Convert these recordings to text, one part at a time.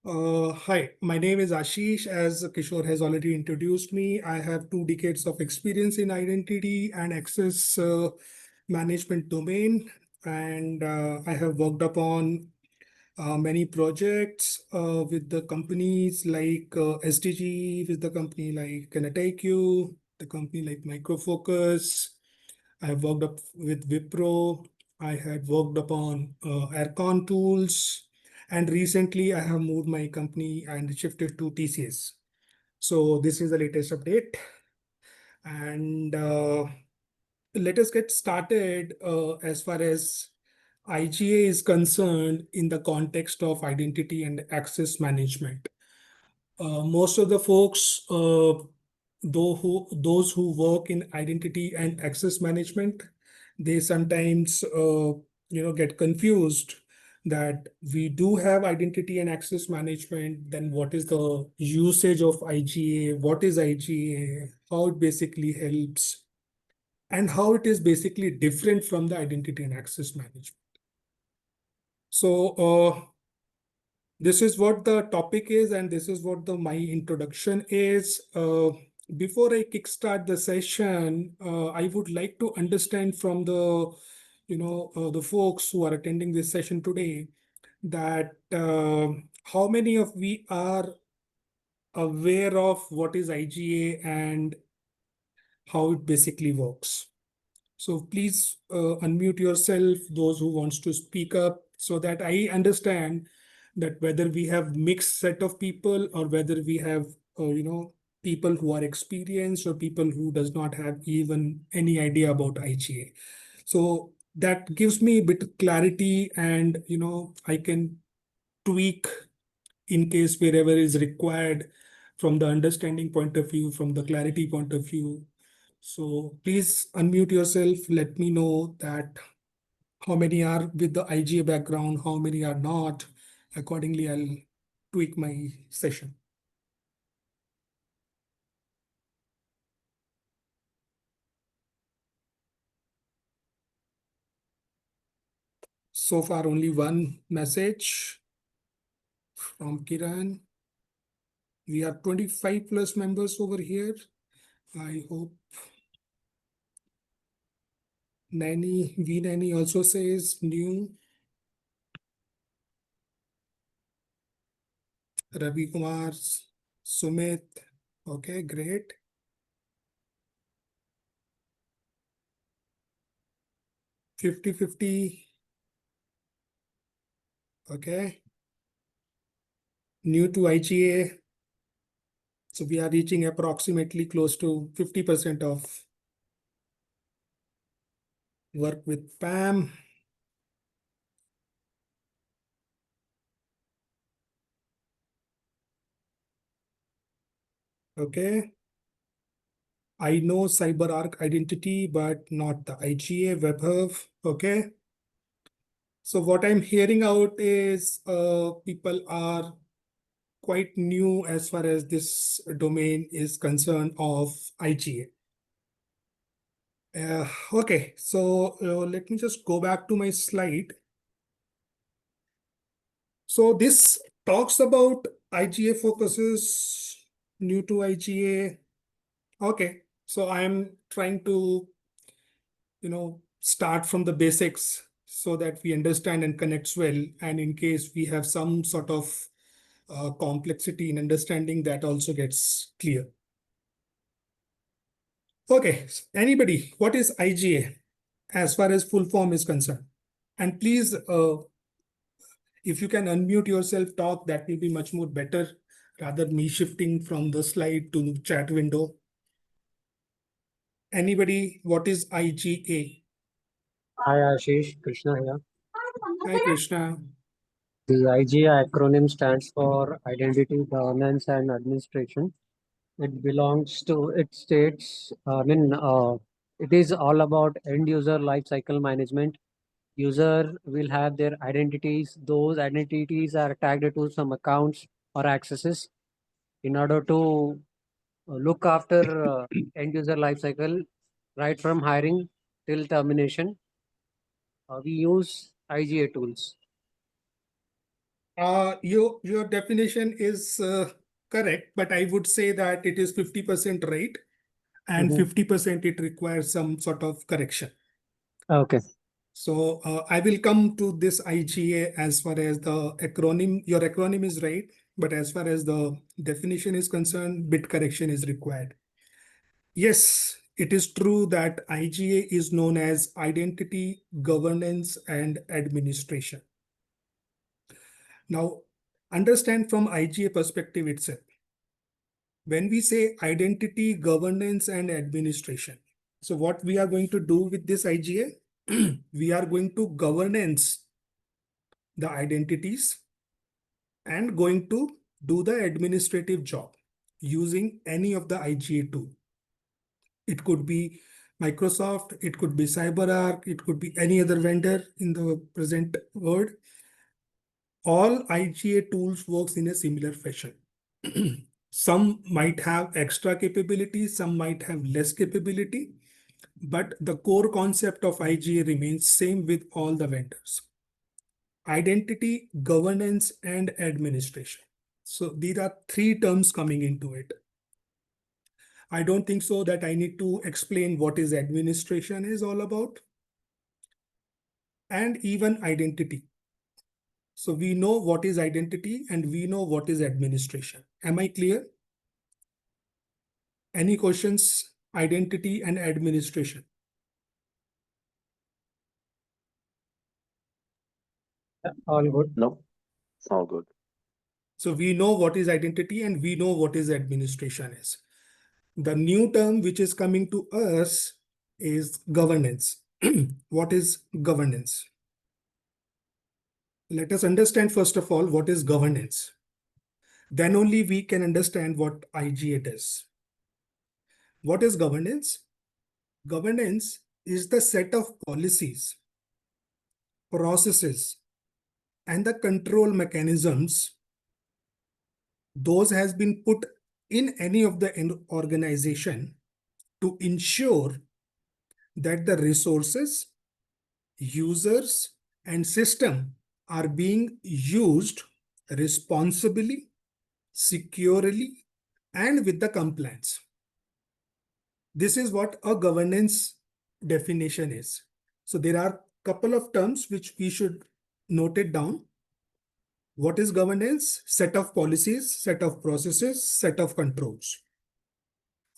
Hi, my name is Ashish. As Kishore has already introduced me, I have 2 decades of experience in identity and access management domain, and I have worked upon many projects with the companies like SDG, with the company like NoT-IAM, the company like Micro Focus. I have worked up with Wipro. I had worked upon Aircon tools. And recently, I have moved my company and shifted to TCS. So this is the latest update. And let us get started as far as IGA is concerned in the context of identity and access management. Most of the folks, those who work in identity and access management, they sometimes get confused that we do have identity and access management. Then what is the usage of IGA? What is IGA? How it basically helps, and how it is basically different from the identity and access management. So this is what the topic is, and this is what the my introduction is. Before I kickstart the session, I would like to understand from the folks who are attending this session today that how many of we are aware of what is IGA and how it basically works. So please unmute yourself, those who wants to speak up, so that I understand that whether we have mixed set of people or whether we have, people who are experienced or people who does not have even any idea about IGA. So that gives me a bit of clarity, and I can tweak in case wherever is required from the understanding point of view, from the clarity point of view. So please unmute yourself. Let me know that how many are with the IGA background, how many are not. Accordingly, I'll tweak my session. So far, only one message from Kiran. We have 25 plus members over here. I hope Nanny also says new. Ravi Kumar, Sumit. Okay, great. 50-50. Okay. New to IGA. So we are reaching approximately close to 50% of work with PAM. Okay. I know CyberArk identity, but not the IGA WebHub. Okay. So what I'm hearing out is people are quite new as far as this domain is concerned of IGA. Okay, so let me just go back to my slide. So this talks about IGA focuses, new to IGA. Okay, so I'm trying to, start from the basics so that we understand and connects well. And in case we have some sort of complexity in understanding, that also gets clear. Okay, anybody, what is IGA as far as full form is concerned? And please, if you can unmute yourself, talk, that will be much more better rather me shifting from the slide to chat window. Anybody, what is IGA? Hi Ashish, Krishna here. Hi, Krishna. The IGA acronym stands for Identity Governance and Administration. It states, it is all about end user life cycle management. User will have their identities. Those identities are tagged to some accounts or accesses in order to look after end user life cycle right from hiring till termination. We use IGA tools. Your definition is correct, but I would say that it is 50% right, and Mhm. 50% it requires some sort of correction. Okay. So I will come to this IGA as far as the acronym. Your acronym is right, but as far as the definition is concerned, bit correction is required. Yes, it is true that IGA is known as Identity, Governance, and Administration. Now, understand from IGA perspective itself. When we say identity, governance, and administration, so what we are going to do with this IGA, we are going to governance the identities and going to do the administrative job using any of the IGA tool. It could be Microsoft, it could be CyberArk, it could be any other vendor in the present world. All IGA tools works in a similar fashion. Some might have extra capability, some might have less capability, but the core concept of IGA remains same with all the vendors. Identity, governance, and administration. So these are three terms coming into it. I don't think so that I need to explain what is administration is all about, and even identity. So we know what is identity and we know what is administration. Am I clear? Any questions? Identity and administration. All good. No, all good. So we know what is identity and we know what is administration is. The new term which is coming to us is governance. What is governance? Let us understand first of all what is governance. Then only we can understand what IGA does. What is governance? Governance is the set of policies, processes, and the control mechanisms those has been put in any of the organization to ensure that the resources, users, and system are being used responsibly, securely, and with the compliance. This is what a governance definition is. So there are a couple of terms which we should note it down. What is governance? Set of policies, set of processes, set of controls.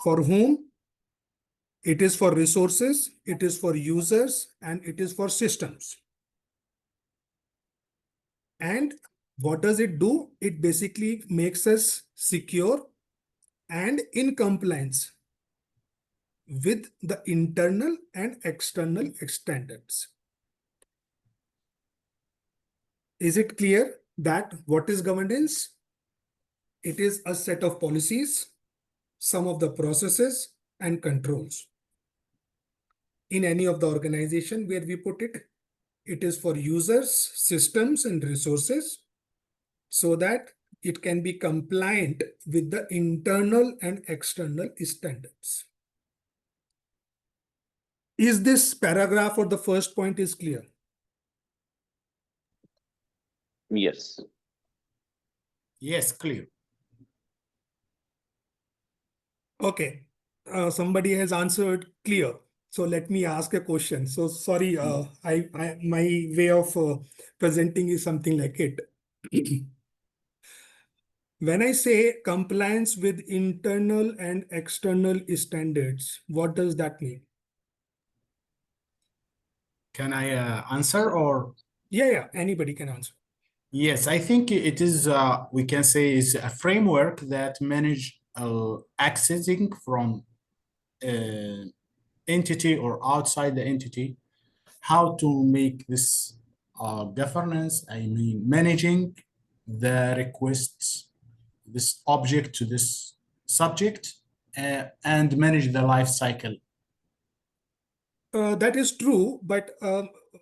For whom? It is for resources, it is for users, and it is for systems. And what does it do? It basically makes us secure and in compliance with the internal and external standards. Is it clear that what is governance? It is a set of policies, some of the processes and controls. In any of the organization where we put it, it is for users, systems, and resources so that it can be compliant with the internal and external standards. Is this paragraph or the first point is clear? Yes. Yes, clear. Okay. Somebody has answered clear. So let me ask a question. So sorry, my way of presenting is something like it. When I say compliance with internal and external standards, what does that mean? Can I answer or? Yeah, anybody can answer. Yes, I think it is, we can say, is a framework that manage accessing from entity or outside the entity, how to make this governance, I mean, managing the requests, this object to this subject, and manage the life cycle. That is true, but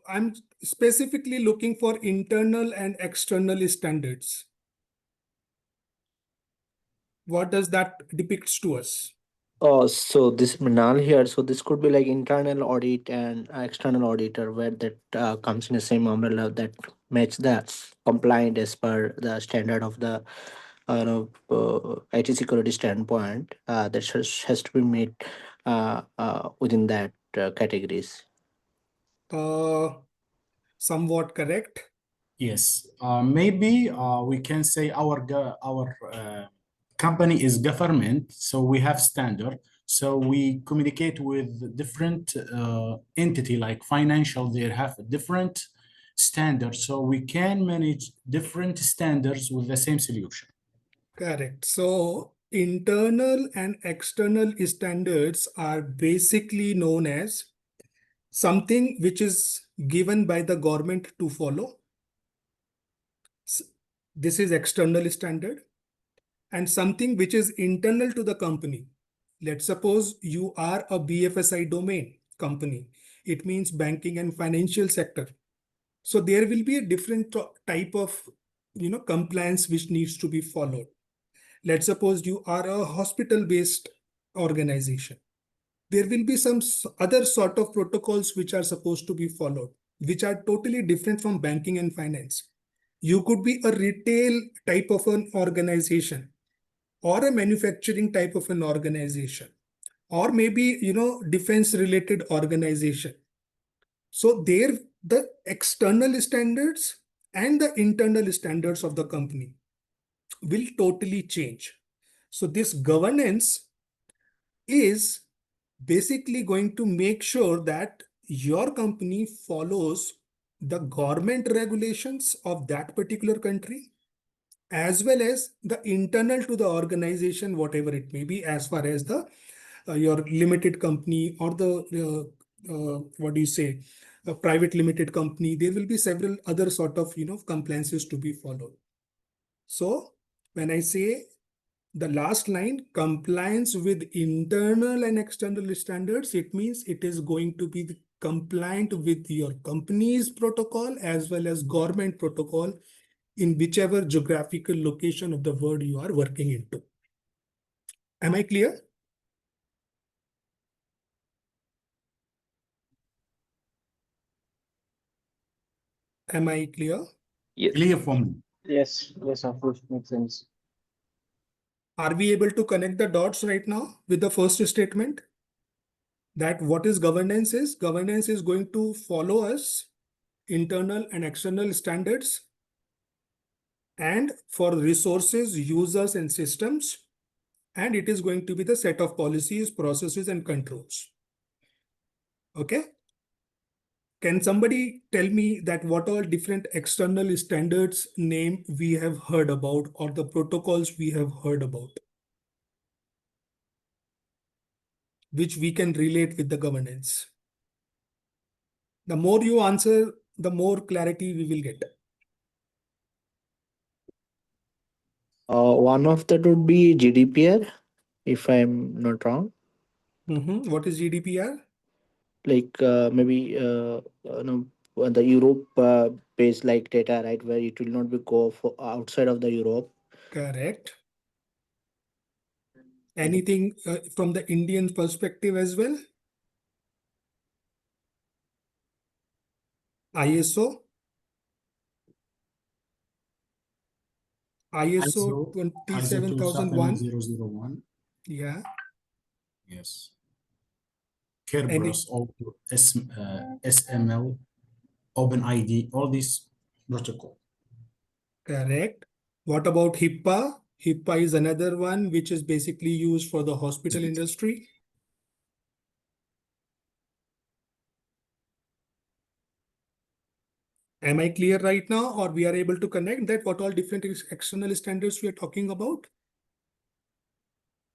I'm specifically looking for internal and external standards. What does that depicts to us? So this Manal here. So this could be like internal audit and external auditor, where that comes in the same umbrella that match the compliant as per the standard of the IT security standpoint. That has to be made within that categories. Uh, Somewhat correct. Yes, maybe we can say our company is government, so we have standard. So we communicate with different entity like financial. They have different standards, so we can manage different standards with the same solution. Correct. So internal and external standards are basically known as something which is given by the government to follow. This is external standard, and something which is internal to the company. Let's suppose you are a BFSI domain company. It means banking and financial sector. So there will be a different type of compliance which needs to be followed. Let's suppose you are a hospital-based organization. There will be some other sort of protocols which are supposed to be followed, which are totally different from banking and finance. You could be a retail type of an organization, or a manufacturing type of an organization, or maybe defense related organization. So there the external standards and the internal standards of the company will totally change. So this governance is basically going to make sure that your company follows the government regulations of that particular country, as well as the internal to the organization, whatever it may be, as far as the your limited company or the what do you say, a private limited company. There will be several other sort of compliances to be followed. So when I say the last line, compliance with internal and external standards, it means it is going to be compliant with your company's protocol as well as government protocol in whichever geographical location of the world you are working into. Am I clear? Am I clear? Yes. Clear for me. Yes, yes, of course, makes sense. Are we able to connect the dots right now with the first statement? That what is governance is? Governance is going to follow us internal and external standards, and for resources, users, and systems. And it is going to be the set of policies, processes, and controls. Okay. Can somebody tell me that what all different external standards name we have heard about, or the protocols we have heard about, which we can relate with the governance? The more you answer, the more clarity we will get. One of that would be GDPR, if I'm not wrong. What is GDPR? Like maybe the Europe based like data, right, where it will not be go for outside of the Europe. Correct. Anything from the Indian perspective as well? ISO? ISO ISO 27001. 27001. Yeah. Yes. Any Kerberos, also SML, OpenID, all these protocol. correct. What about HIPAA? HIPAA is another one which is basically used for the hospital industry. Am I clear right now, or we are able to connect that what all different external standards we are talking about?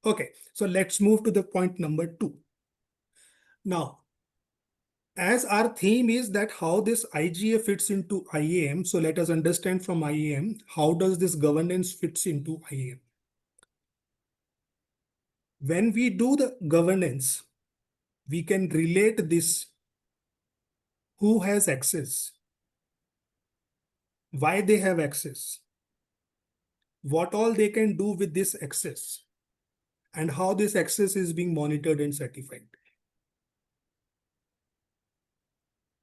Okay, so let's move to the point number 2. Now, as our theme is that how this IGA fits into IAM, so let us understand from IAM, how does this governance fits into IAM? When we do the governance, we can relate this: who has access, why they have access, what all they can do with this access, and how this access is being monitored and certified.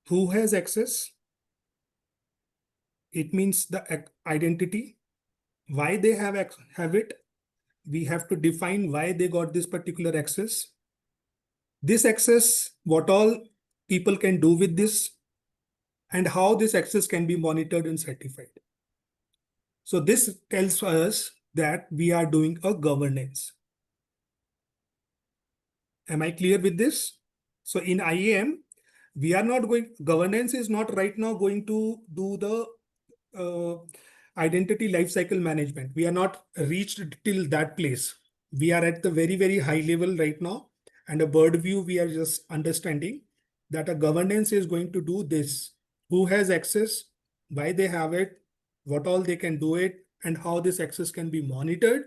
Who has access? It means the identity, why they have it. We have to define why they got this particular access. This access, what all people can do with this, and how this access can be monitored and certified. So this tells us that we are doing a governance. Am I clear with this? So in IAM, we are not going, governance is not right now going to do the identity lifecycle management. We are not reached till that place. We are at the very, very high level right now. And a bird view, we are just understanding that a governance is going to do this. Who has access, why they have it, what all they can do it, and how this access can be monitored,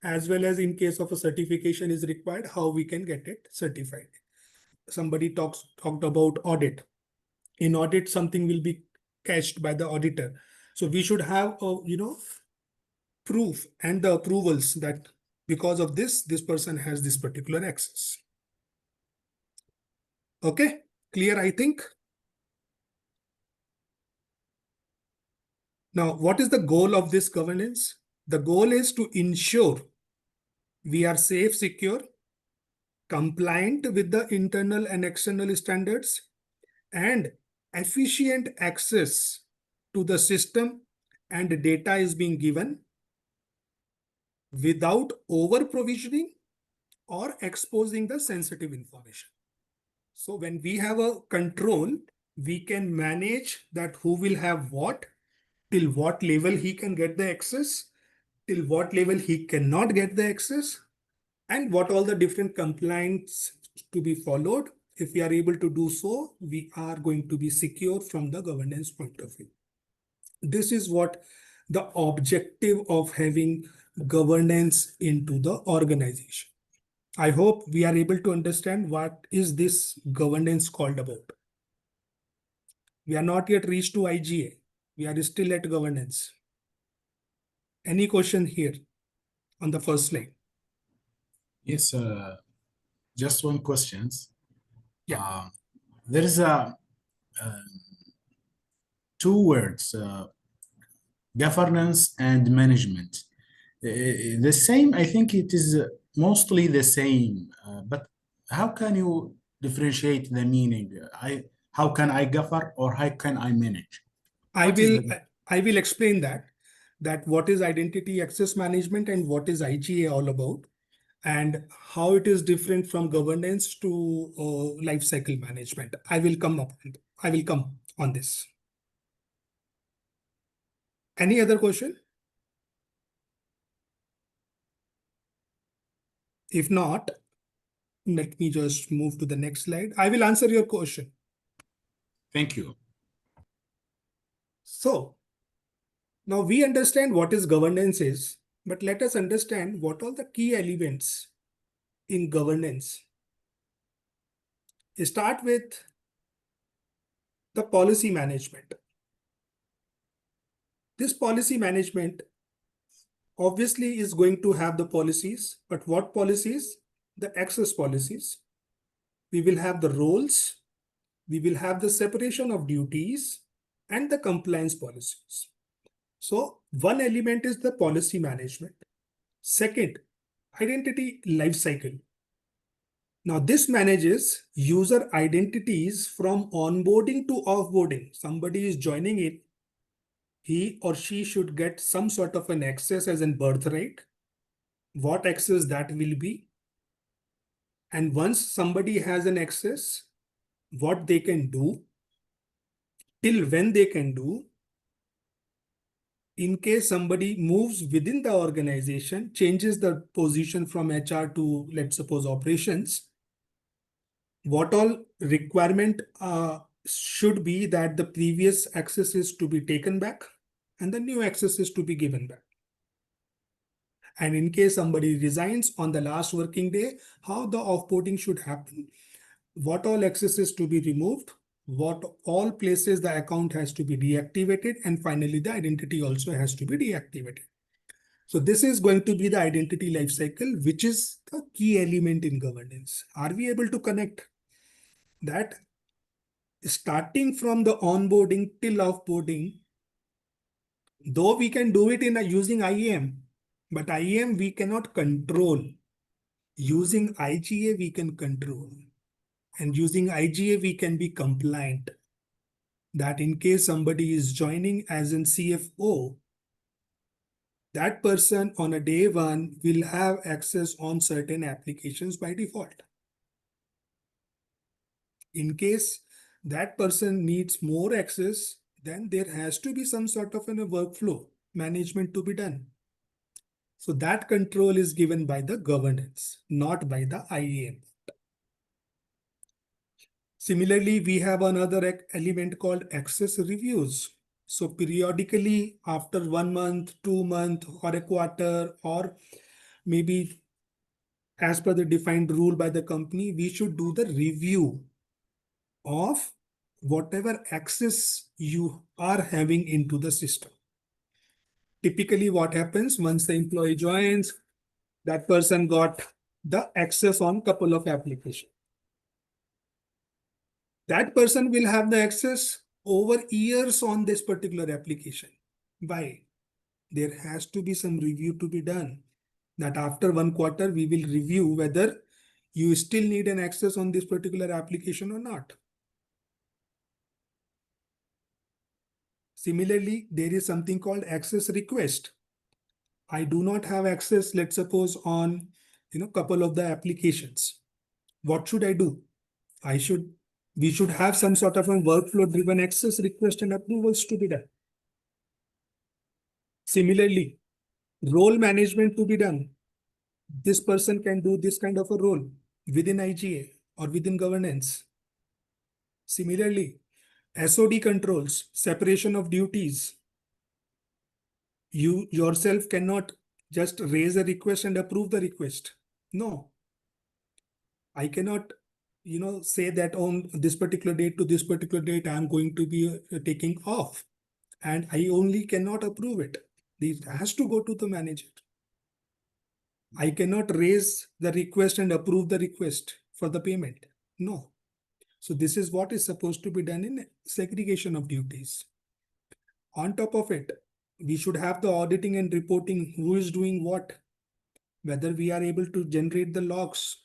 as well as in case of a certification is required, how we can get it certified. Somebody talked about audit. In audit, something will be cached by the auditor. So we should have a, proof and the approvals that because of this person has this particular access. Okay, clear, I think. Now, what is the goal of this governance? The goal is to ensure we are safe, secure, compliant with the internal and external standards, and efficient access to the system and data is being given without over provisioning or exposing the sensitive information. So when we have a control, we can manage that who will have what, till what level he can get the access, till what level he cannot get the access, and what all the different compliance to be followed. If we are able to do so, we are going to be secure from the governance point of view. This is what the objective of having governance into the organization. I hope we are able to understand what is this governance called about. We are not yet reached to IGA. We are still at governance. Any question here on the first slide? Yes, just one question. Yeah. There is a two words, governance and management. The same, I think it is mostly the same, but how can you differentiate the meaning? How can I govern or how can I manage? I What is will explain that what is identity access management and what is IGA all about, and how it is different from governance to lifecycle management. I will come on this. Any other question? If not, let me just move to the next slide. I will answer your question. Thank you. So now we understand what is governance is, but let us understand what are the key elements in governance. Start with the policy management. This policy management obviously is going to have the policies, but what policies? The access policies. We will have the roles, we will have the separation of duties, and the compliance policies. So one element is the policy management. Second, identity lifecycle. Now this manages user identities from onboarding to offboarding. Somebody is joining it, he or she should get some sort of an access as in birthright. What access that will be? And once somebody has an access, what they can do, till when they can do. In case somebody moves within the organization, changes the position from HR to, let's suppose, operations, what all requirement should be that the previous access is to be taken back and the new access is to be given back. And in case somebody resigns on the last working day, how the offboarding should happen, what all access is to be removed, what all places the account has to be deactivated, and finally the identity also has to be deactivated. So this is going to be the identity lifecycle, which is the key element in governance. Are we able to connect that starting from the onboarding till offboarding? Though we can do it in using IAM, but IAM we cannot control. Using IGA we can control. And using IGA we can be compliant. That in case somebody is joining as in CFO, that person on a day one will have access on certain applications by default. In case that person needs more access, then there has to be some sort of a workflow management to be done. So that control is given by the governance, not by the IAM. Similarly, we have another element called access reviews. So periodically after 1 month, 2 months, or a quarter, or maybe as per the defined rule by the company, we should do the review of whatever access you are having into the system. Typically what happens once the employee joins, that person got the access on couple of applications. That person will have the access over years on this particular application. Why? There has to be some review to be done. That after 1 quarter, we will review whether you still need an access on this particular application or not. Similarly, there is something called access request. I do not have access, let's suppose, on couple of the applications. What should I do? We should have some sort of a workflow driven access request and approvals to be done. Similarly, role management to be done. This person can do this kind of a role within IGA or within governance. Similarly, SOD controls, separation of duties. You yourself cannot just raise a request and approve the request. No. I cannot say that on this particular date to this particular date, I'm going to be taking off and I only cannot approve it. This has to go to the manager. I cannot raise the request and approve the request for the payment. No. So this is what is supposed to be done in segregation of duties. On top of it, we should have the auditing and reporting, who is doing what, whether we are able to generate the logs,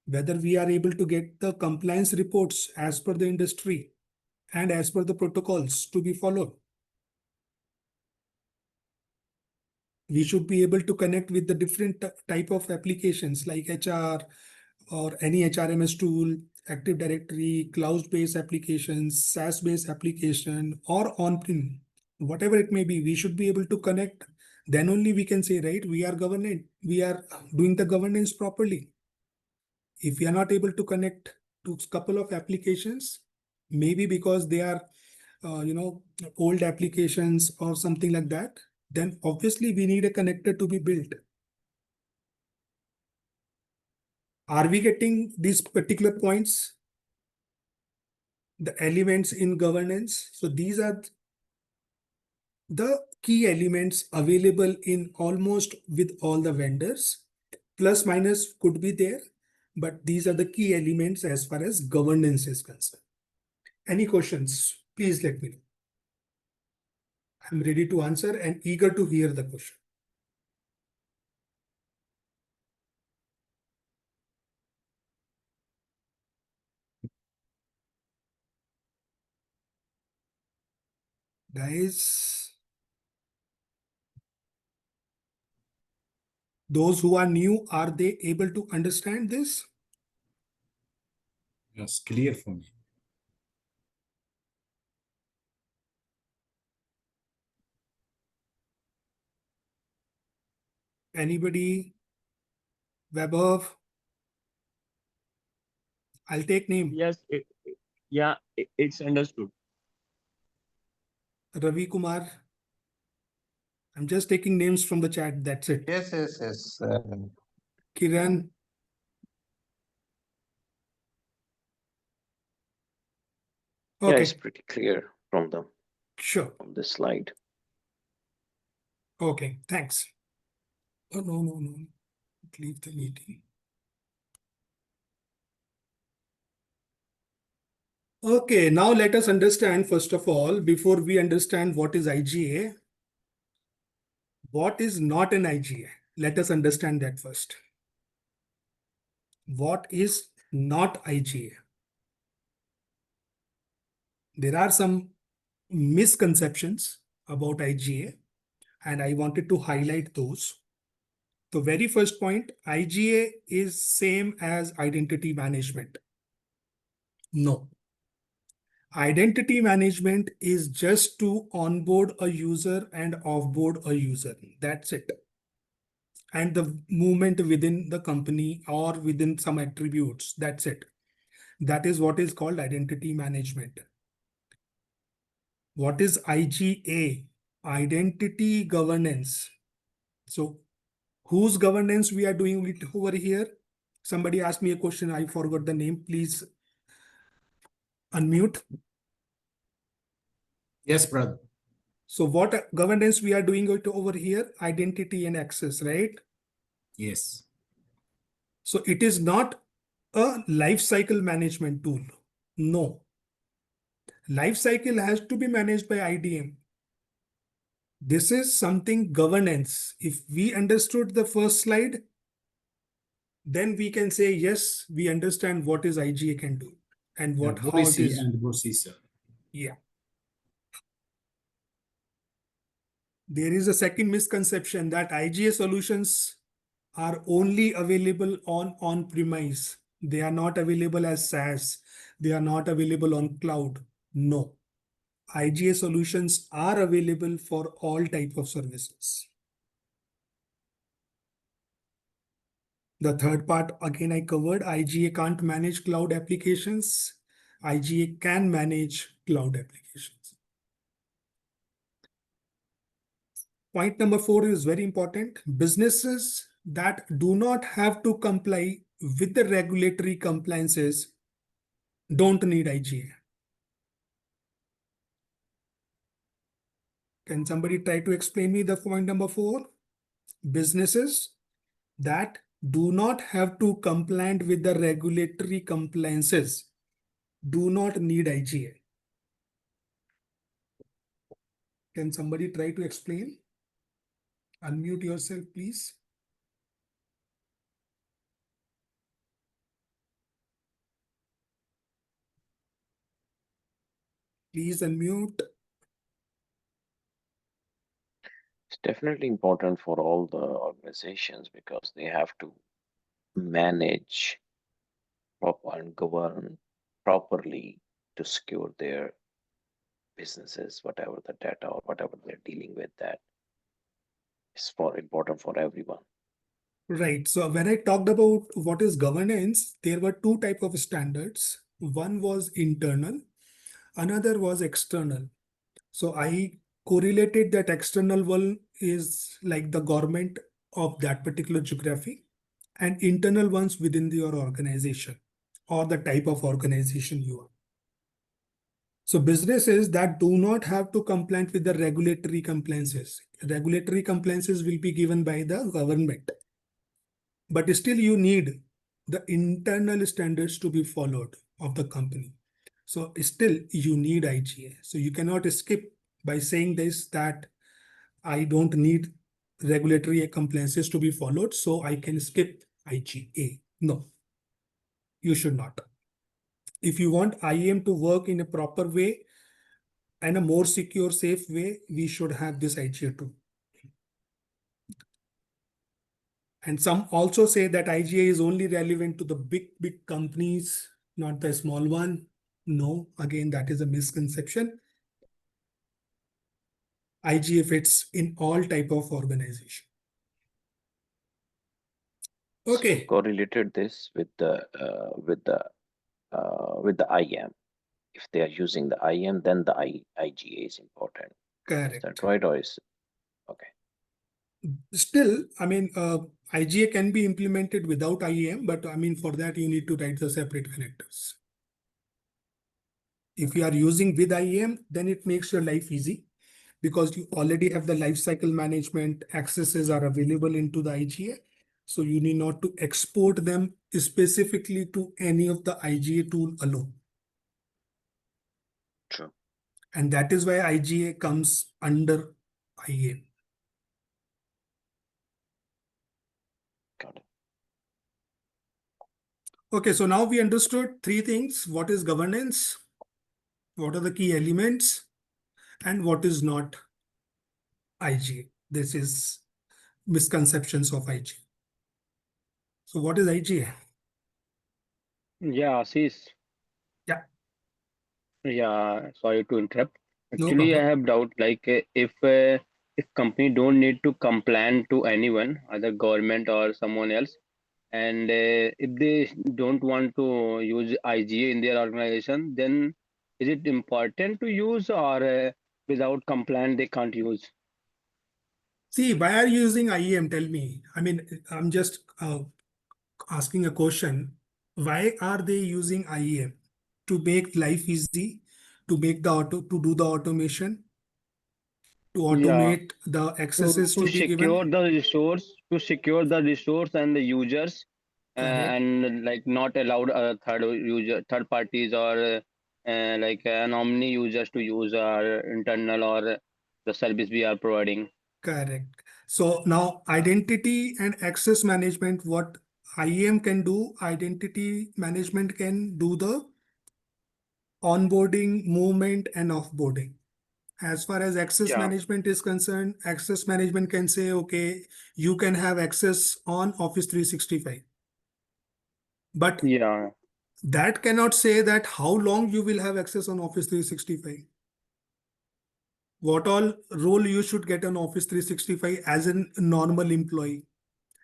whether we are able to get the compliance reports as per the industry and as per the protocols to be followed. We should be able to connect with the different type of applications like HR or any HRMS tool, Active Directory, cloud-based applications, SaaS-based application, or on-prem, whatever it may be. We should be able to connect. Then only we can say, right, we are doing the governance properly. If we are not able to connect to a couple of applications, maybe because they are, old applications or something like that, then obviously we need a connector to be built. Are we getting these particular points? The elements in governance. So these are the key elements available in almost with all the vendors. Plus minus could be there, but these are the key elements as far as governance is concerned. Any questions? Please let me know. I'm ready to answer and eager to hear the question. Guys, those who are new, are they able to understand this? Yes, clear for me. Anybody? Vaibhav? I'll take name. Yes, it's understood. Ravi Kumar. I'm just taking names from the chat. That's it. Yes. Kiran. Yeah, Okay, it's pretty clear from sure. this slide. Okay, thanks. Oh, no. Leave the meeting. Okay, now let us understand, first of all, before we understand what is IGA, what is not an IGA? Let us understand that first. What is not IGA? There are some misconceptions about IGA, and I wanted to highlight those. The very first point, IGA is same as identity management. No. Identity management is just to onboard a user and offboard a user. That's it. And the movement within the company or within some attributes. That's it. That is what is called identity management. What is IGA? Identity governance. So whose governance we are doing it over here? Somebody asked me a question. I forgot the name. Please unmute. Yes, brother. So what governance we are doing it over here? Identity and access, right? Yes. So it is not a life cycle management tool. No. Life cycle has to be managed by IDM. This is something governance. If we understood the first slide, then we can say, yes, we understand what is IGA can do and Yeah, how it policy is. and procedure. Yeah. There is a second misconception that IGA solutions are only available on-premise. They are not available as SaaS. They are not available on cloud. No. IGA solutions are available for all type of services. The third part, again, I covered, IGA can't manage cloud applications. IGA can manage cloud applications. Point number 4 is very important. Businesses that do not have to comply with the regulatory compliances don't need IGA. Can somebody try to explain me the point number 4? Businesses that do not have to comply with the regulatory compliances do not need IGA. Can somebody try to explain? Unmute yourself, please. Please unmute. It's definitely important for all the organizations because they have to manage proper and govern properly to secure their businesses, whatever the data or whatever they're dealing with, that is important for everyone. Right. So when I talked about what is governance, there were two types of standards. One was internal, another was external. So I correlated that external one is like the government of that particular geography, and internal ones within your organization or the type of organization you are. So businesses that do not have to comply with the regulatory compliances. Regulatory compliances will be given by the government. But still you need the internal standards to be followed of the company. So still you need IGA. So you cannot skip by saying this that I don't need regulatory compliances to be followed, so I can skip IGA. No, you should not. If you want IAM to work in a proper way and a more secure, safe way, we should have this IGA too. And some also say that IGA is only relevant to the big companies, not the small one. No, again, that is a misconception. IGA fits in all type of organization. So Okay. correlated this with the IAM. If they are using the IAM, then the IGA is important. Correct. Is that right, or is okay? Still, I mean, IGA can be implemented without IAM, but I mean, for that you need to write the separate connectors. If you are using with IAM, then it makes your life easy. because you already have the life cycle management accesses are available into the IGA. So you need not to export them specifically to any of the IGA tool alone. True. And that is why IGA comes under IAM. Got it. Okay, so now we understood three things. What is governance? What are the key elements? And what is not IGA? This is misconceptions of IGA. So what is IGA? Yeah, Ashish. Yeah. Yeah, sorry to interrupt. No Actually, I problem. have doubt like if company don't need to complain to anyone, either government or someone else, and if they don't want to use IGA in their organization, then is it important to use, or without complaint they can't use? See, why are you using IAM? Tell me. I mean, I'm just asking a question. Why are they using IAM? To make life easy, to make to do the automation, to Yeah, automate the accesses to to be secure given. the resource, and the users, Correct. and like not allowed third parties, or like anomaly users to use our internal or the service we are providing. Correct. So now identity and access management, what IAM can do, identity management can do the onboarding, movement, and offboarding. As far as access Yeah, management is concerned, access management can say, okay, you can have access on Office 365. But yeah, that cannot say that how long you will have access on Office 365. What all role you should get on Office 365 as a normal employee.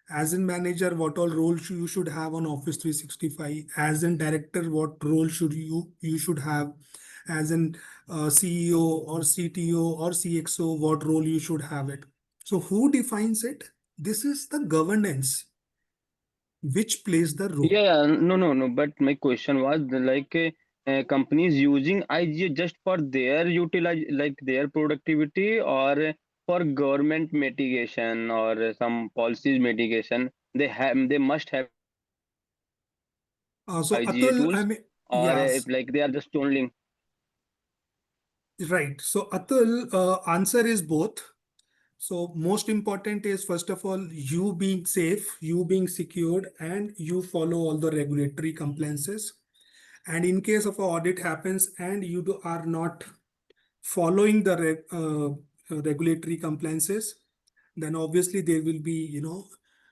As in manager, what all roles you should have on Office 365. As in director, what role should you should have. As in CEO or CTO or CXO, what role you should have it. So who defines it? This is the governance which plays the role. yeah. No. But my question was like companies using IGA just for their utilize, like their productivity, or for government mitigation or some policies mitigation. They must have So IGA Atul, I tools, mean, or yes, if like they are just only. right. So Atul, answer is both. So most important is, first of all, you being safe, you being secured, and you follow all the regulatory compliances. And in case of an audit happens and are not following the regulatory compliances, then obviously there will be,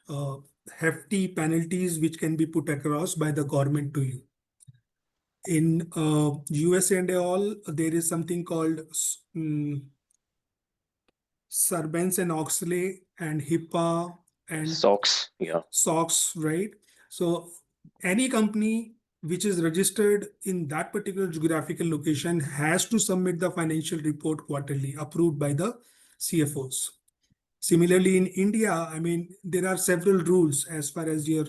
uh, hefty penalties which can be put across by the government to you. In USA and all, there is something called Sarbanes and Oxley and HIPAA and Socks. Yeah. SOX, right? So any company which is registered in that particular geographical location has to submit the financial report quarterly, approved by the CFOs. Similarly, in India, I mean, there are several rules as far as your,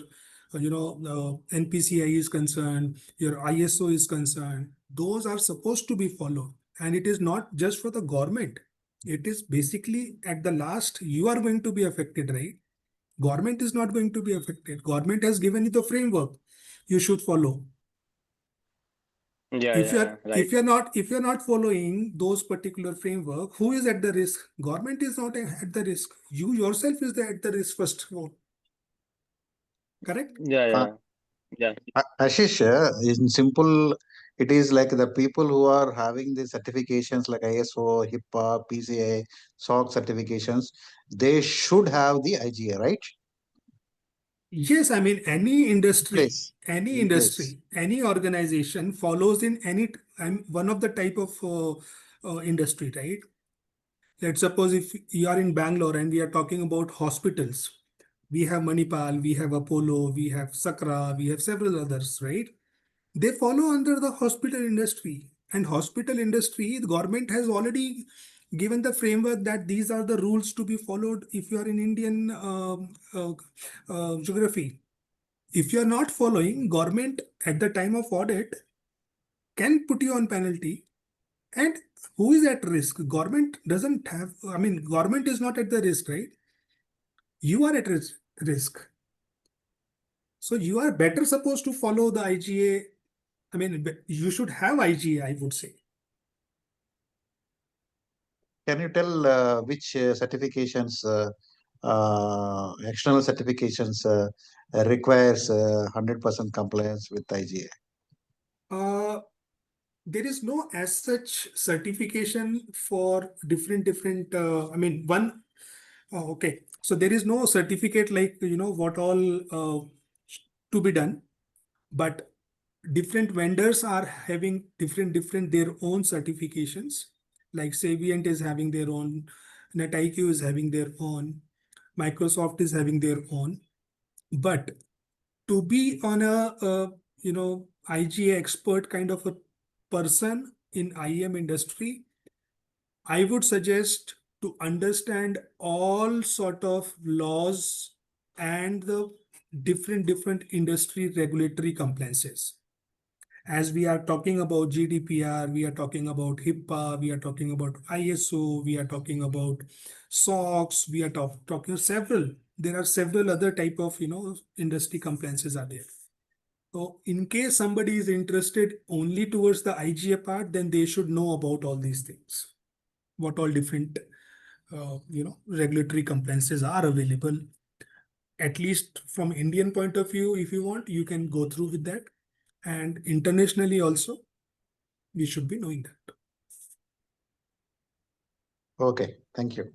NPCI is concerned, your ISO is concerned. Those are supposed to be followed. And it is not just for the government. It is basically at the last, you are going to be affected, right? Government is not going to be affected. Government has given you the framework you should follow. Yeah, If yeah, right. if you're not following those particular framework, who is at the risk? Government is not at the risk. You yourself is at the risk first of all. Correct? Yeah, Uh, yeah, yeah. Ashish, in simple, it is like the people who are having the certifications like ISO, HIPAA, PCI, SOC certifications, they should have the IGA, right? Yes, I mean In place. any In place. industry, any organization follows in any one of the type of industry, right? Let's suppose if you are in Bangalore and we are talking about hospitals, we have Manipal, we have Apollo, we have Sakra, we have several others, right? They follow under the hospital industry. And hospital industry, the government has already given the framework that these are the rules to be followed if you are in Indian geography. If you are not following, government at the time of audit can put you on penalty. And who is at risk? Government doesn't have, I mean, government is not at the risk, right? You are at risk. So you are better supposed to follow the IGA. I mean, you should have IGA, I would say. Can you tell which certifications, external certifications requires 100% compliance with IGA? There is no as such certification for different, I mean, one, okay. So there is no certificate like, what all to be done, but different vendors are having different their own certifications. Like Savient is having their own, NetIQ is having their own, Microsoft is having their own. But to be on a IGA expert kind of a person in IAM industry, I would suggest to understand all sort of laws and the different industry regulatory compliances. As we are talking about GDPR, we are talking about HIPAA, we are talking about ISO, we are talking about SOX, we are talking several. There are several other type of industry compliances are there. So in case somebody is interested only towards the IGA part, then they should know about all these things. What all different regulatory compliances are available. At least from Indian point of view, if you want, you can go through with that. And internationally also, we should be knowing that. Okay, thank you.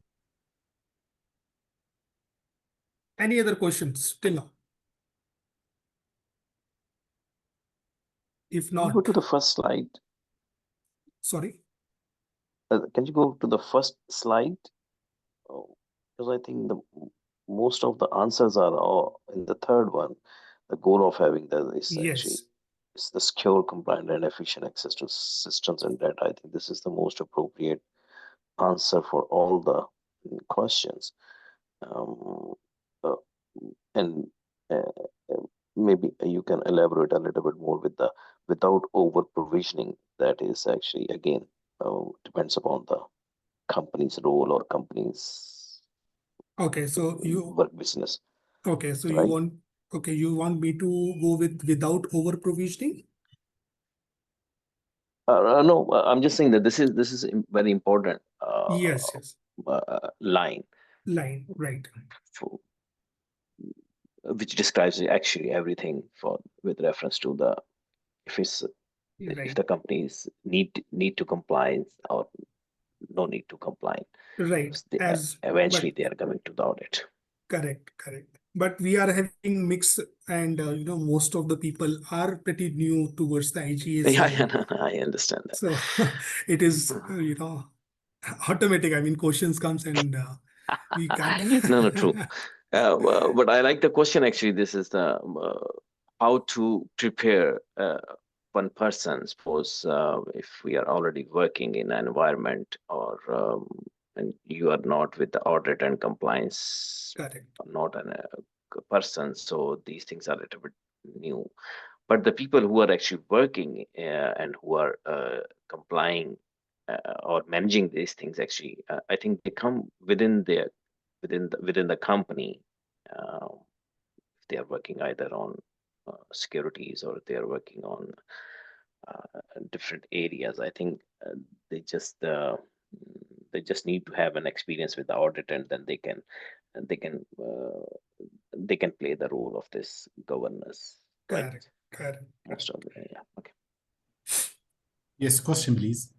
Any other questions till now? If Can you not, go to the first slide? sorry. Can you go to the first slide? Oh, because I think most of the answers are all in the third one. The goal of having that is actually Yes, is the secure, compliant, and efficient access to systems and data. I think this is the most appropriate answer for all the questions. Um, uh, and maybe you can elaborate a little bit more with the without over provisioning. That is actually again depends upon the company's role or company's okay. So you work business, okay. So right? you want me to go with without over provisioning? No, I'm just saying that this is very important Yes. line Line, right. for, which describes actually everything for with reference to the if it's if Right, the companies need to comply or no need to comply. right. Eventually But they are coming to the audit. correct. But we are having mix, and most of the people are pretty new towards the IGA Yeah, side. I understand that. So it is, automatic. I mean, questions comes and we can't. No, true. But I like the question actually. This is the how to prepare one person. Suppose if we are already working in an environment or and you are not with the audit and compliance, Correct. not a person. So these things are a little bit new. But the people who are actually working and who are complying or managing these things actually, I think they come within the company. If they are working either on securities or they are working on different areas, I think they just uh, they just need to have an experience with the audit, and then they can they can play the role of this governance, right? Correct. Most of the yeah. Okay. Yes, question, please.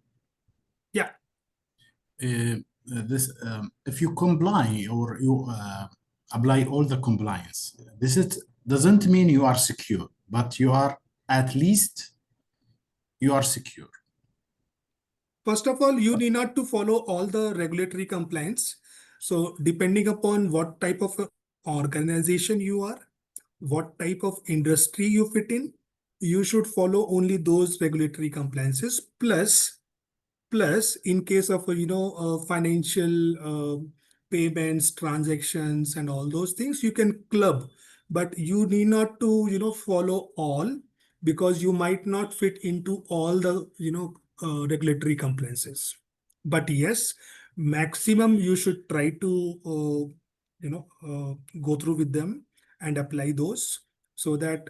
Yeah. This if you comply or you apply all the compliance, this doesn't mean you are secure, but you are at least you are secure. First of all, you need not to follow all the regulatory compliance. So depending upon what type of organization you are, what type of industry you fit in, you should follow only those regulatory compliances. Plus, in case of financial payments, transactions, and all those things, you can club, but you need not to follow all, because you might not fit into all the regulatory compliances. But yes, maximum you should try to go through with them and apply those, so that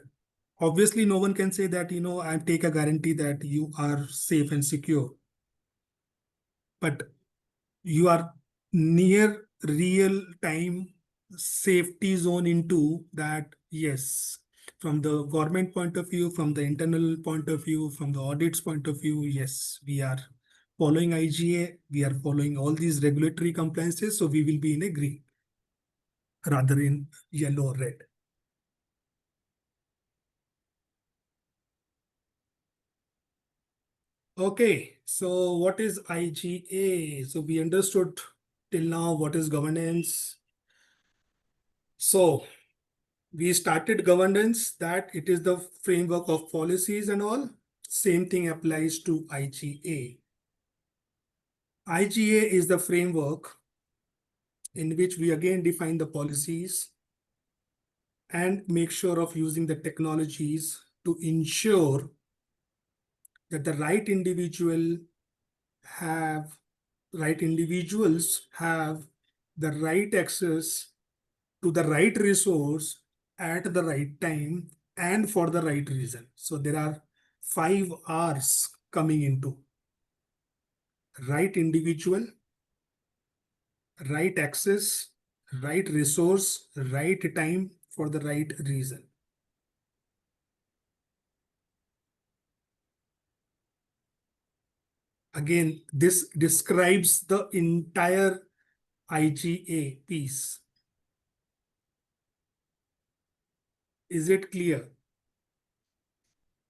obviously no one can say that I take a guarantee that you are safe and secure, but you are near real time safety zone into that. Yes, from the government point of view, from the internal point of view, from the audits point of view, yes, we are following IGA, we are following all these regulatory compliances, so we will be in a green rather in yellow or red. Okay, so what is IGA? So we understood till now what is governance. So we started governance, that it is the framework of policies and all. Same thing applies to IGA. IGA is the framework in which we again define the policies and make sure of using the technologies to ensure that the right individuals have the right access to the right resource at the right time and for the right reason. So there are 5 R's coming into: right individual, right access, right resource, right time for the right reason. Again, this describes the entire IGA piece. Is it clear?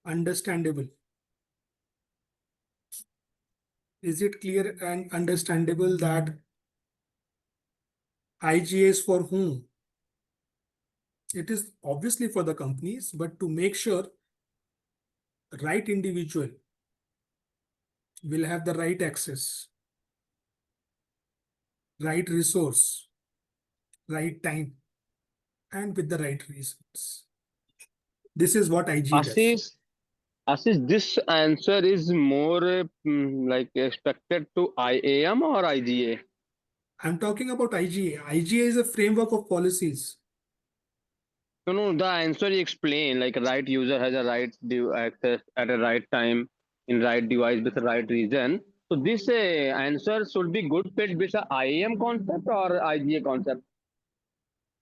Understandable? Is it clear and understandable that IGA is for whom? It is obviously for the companies, but to make sure right individual will have the right access, right resource, right time, and with the right reasons. This is what IGA does. Ashish, this answer is more like expected to IAM or IGA? I'm talking about IGA. IGA is a framework of policies. No, the answer you explain, like a right user has a right access at a right time in right device with the right reason. So this answer should be good fit with the IAM concept or IGA concept,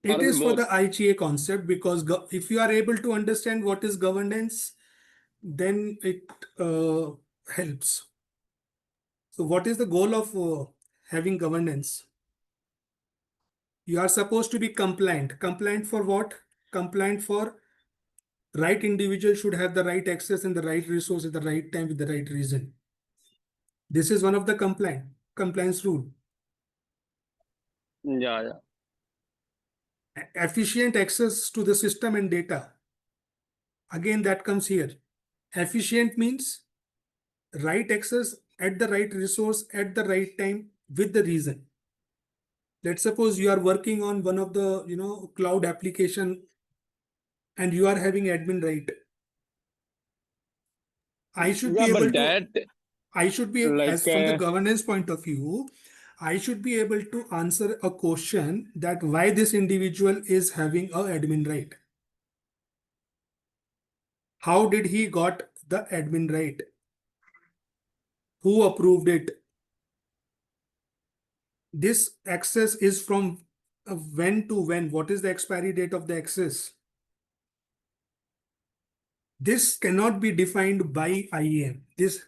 It or is for both. the IGA concept, because if you are able to understand what is governance, then it helps. So what is the goal of having governance? You are supposed to be compliant. Compliant for what? Compliant for right individual should have the right access and the right resource at the right time with the right reason. This is one of the compliance rule. Yeah. Efficient access to the system and data. Again, that comes here. Efficient means right access at the right resource at the right time with the reason. Let's suppose you are working on one of the cloud application and you are having admin right. I should be Yeah, able but to, that like as from the governance point of view, I should be able to answer a question that why this individual is having a admin right. How did he got the admin right? Who approved it? This access is from when to when? What is the expiry date of the access? This cannot be defined by IAM. This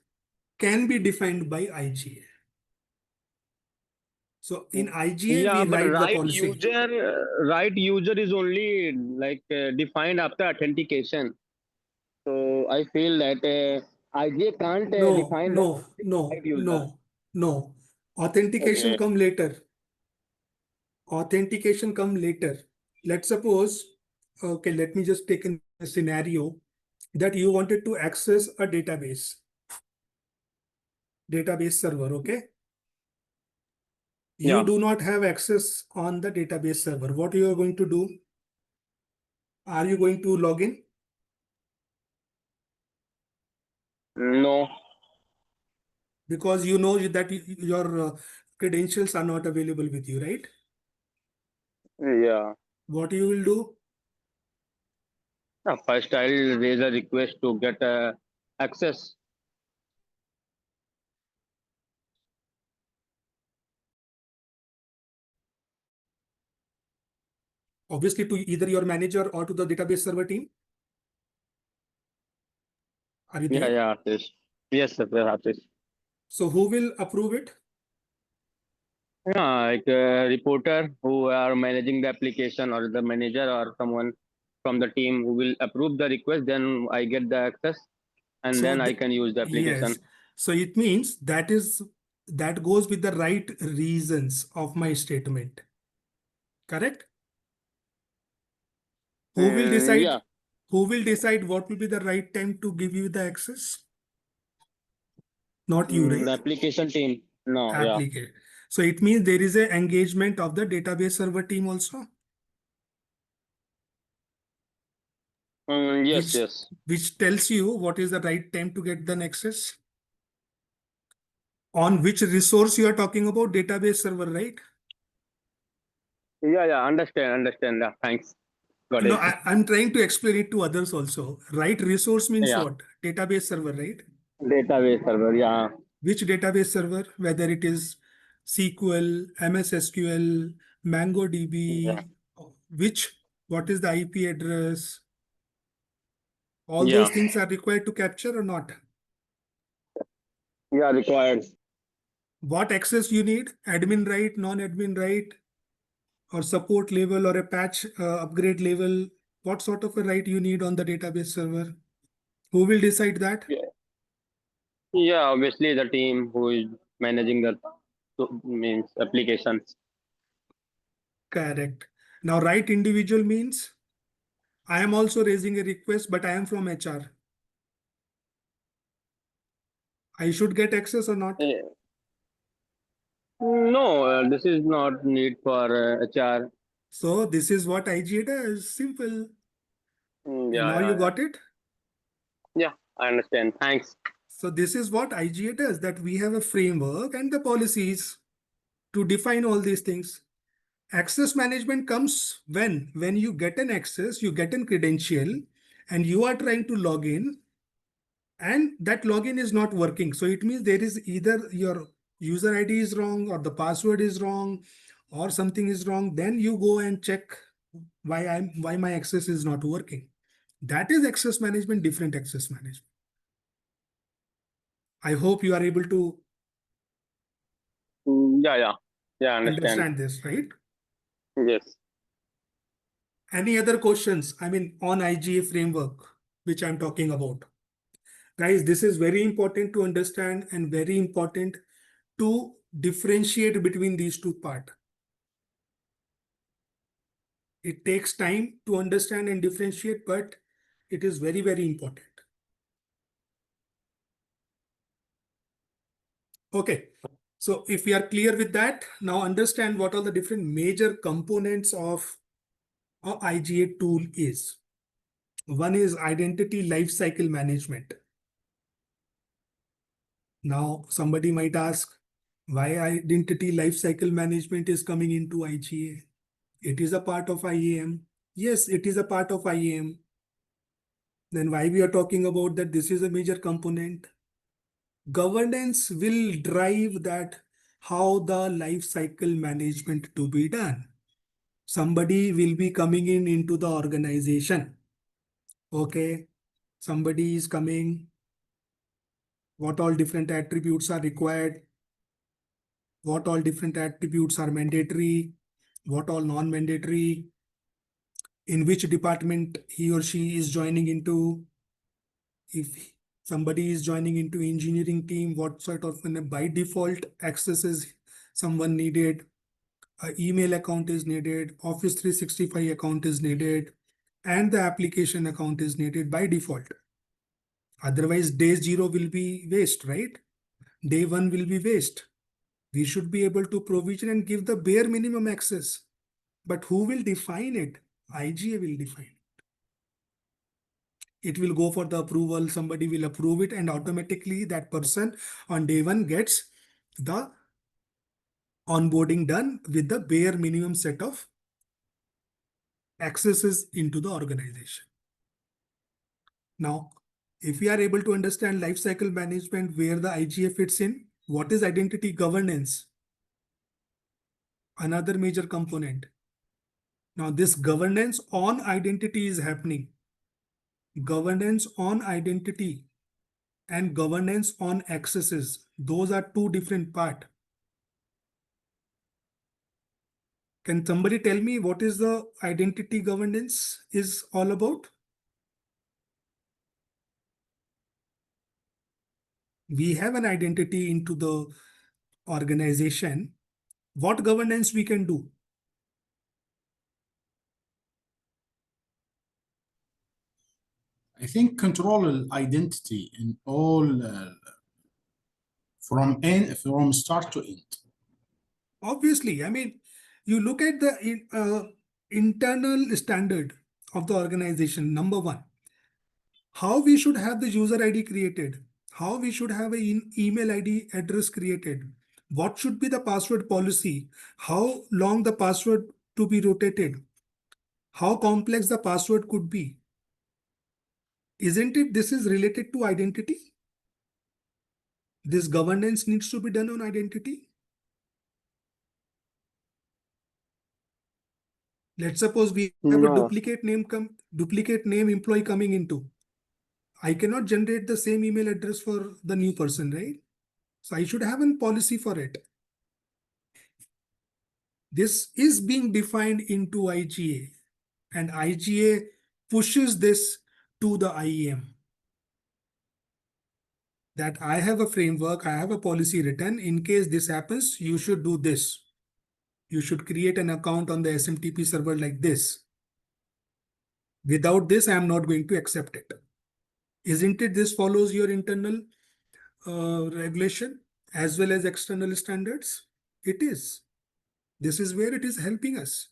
can be defined by IGA. So in IGA, yeah, we but write the policy. right user is only like defined after authentication. So I feel that IGA can't No, define the no, no, right user. no, no. Authentication Okay. come later. Authentication come later. Let's suppose, okay, let me just take a scenario that you wanted to access a database server, okay? You Yeah. do not have access on the database server. What you are going to do? Are you going to log in? No. because you know that your credentials are not available with you, right? Yeah. What you will do? First, I'll raise a request to get access. Obviously, to either your manager or to the database server team. Are you Yeah, there? yeah, Ashish. Yes, sir, Ashish. So who will approve it? Yeah, like a reporter who are managing the application, or the manager or someone from the team who will approve the request. Then I get the access, and So then I can use the yes. application. So it means that goes with the right reasons of my statement. Correct? Who will decide? Yeah. Who will decide what will be the right time to give you the access? Not you, The right? application team. No, yeah. Applicant. So it means there is an engagement of the database server team also, Yes, which yes. which tells you what is the right time to get the access. On which resource you are talking about, database server, right? Yeah, yeah. Understand. Yeah, thanks. Got No, it. I'm trying to explain it to others also. Right resource means Yeah. what? Database server, right? Database server. Yeah. Which database server? Whether it is SQL, MS SQL, Yeah. MongoDB, which, what is the IP address? All those Yeah. things are required to capture or not? Yeah. Required. What access you need? Admin right, non-admin right, or support level or a patch upgrade level? What sort of a right you need on the database server? Who will decide that? Yeah. Yeah. Obviously, the team who is managing the means applications. Correct. Now, right individual means I am also raising a request, but I am from HR. I should get access or not? Eh, No, this is not need for HR. So this is what IGA does. Simple. Yeah, Now you yeah, yeah. got it. Yeah, I understand. Thanks. So this is what IGA does, that we have a framework and the policies to define all these things. Access management comes when you get an access, you get a credential, and you are trying to log in, and that login is not working. So it means there is either your user ID is wrong, or the password is wrong, or something is wrong. Then you go and check why my access is not working. That is access management, different access management. I hope you are able to Yeah, yeah, yeah. I understand. understand this, right? Yes. Any other questions? I mean, on IGA framework, which I'm talking about. Guys, this is very important to understand and very important to differentiate between these two parts. It takes time to understand and differentiate, but it is very, very important. Okay. So if we are clear with that, now understand what all the different major components of a IGA tool is. One is identity lifecycle management. Now, somebody might ask why identity lifecycle management is coming into IGA. It is a part of IAM. Yes, it is a part of IAM. Then why we are talking about that this is a major component? Governance will drive that how the life cycle management to be done. Somebody will be coming into the organization. Okay, somebody is coming. What all different attributes are required? What all different attributes are mandatory? What all non-mandatory? In which department he or she is joining into? If somebody is joining into engineering team, what sort of by default accesses someone needed? An email account is needed, Office 365 account is needed, and the application account is needed by default. Otherwise, day 0 will be waste, right? Day 1 will be waste. We should be able to provision and give the bare minimum access. But who will define it? IGA will define. It will go for the approval, somebody will approve it, and automatically that person on day one gets the onboarding done with the bare minimum set of accesses into the organization. Now, if we are able to understand lifecycle management, where the IGA fits in, what is identity governance? Another major component. Now, this governance on identity is happening. Governance on identity and governance on accesses. Those are two different parts. Can somebody tell me what is the identity governance is all about? We have an identity into the organization. What governance we can do? I think control identity in all from start to end. Obviously, I mean, you look at the internal standard of the organization. Number one, how we should have the user ID created, how we should have an email ID address created, what should be the password policy, how long the password to be rotated, how complex the password could be. Isn't it this is related to identity? This governance needs to be done on identity. Let's suppose we have a No. duplicate name employee coming into. I cannot generate the same email address for the new person, right? So I should have a policy for it. This is being defined into IGA, and IGA pushes this to the IAM. That I have a framework, I have a policy written. In case this happens, you should do this. You should create an account on the SMTP server like this. Without this, I am not going to accept it. Isn't it this follows your internal regulation as well as external standards? It is. This is where it is helping us.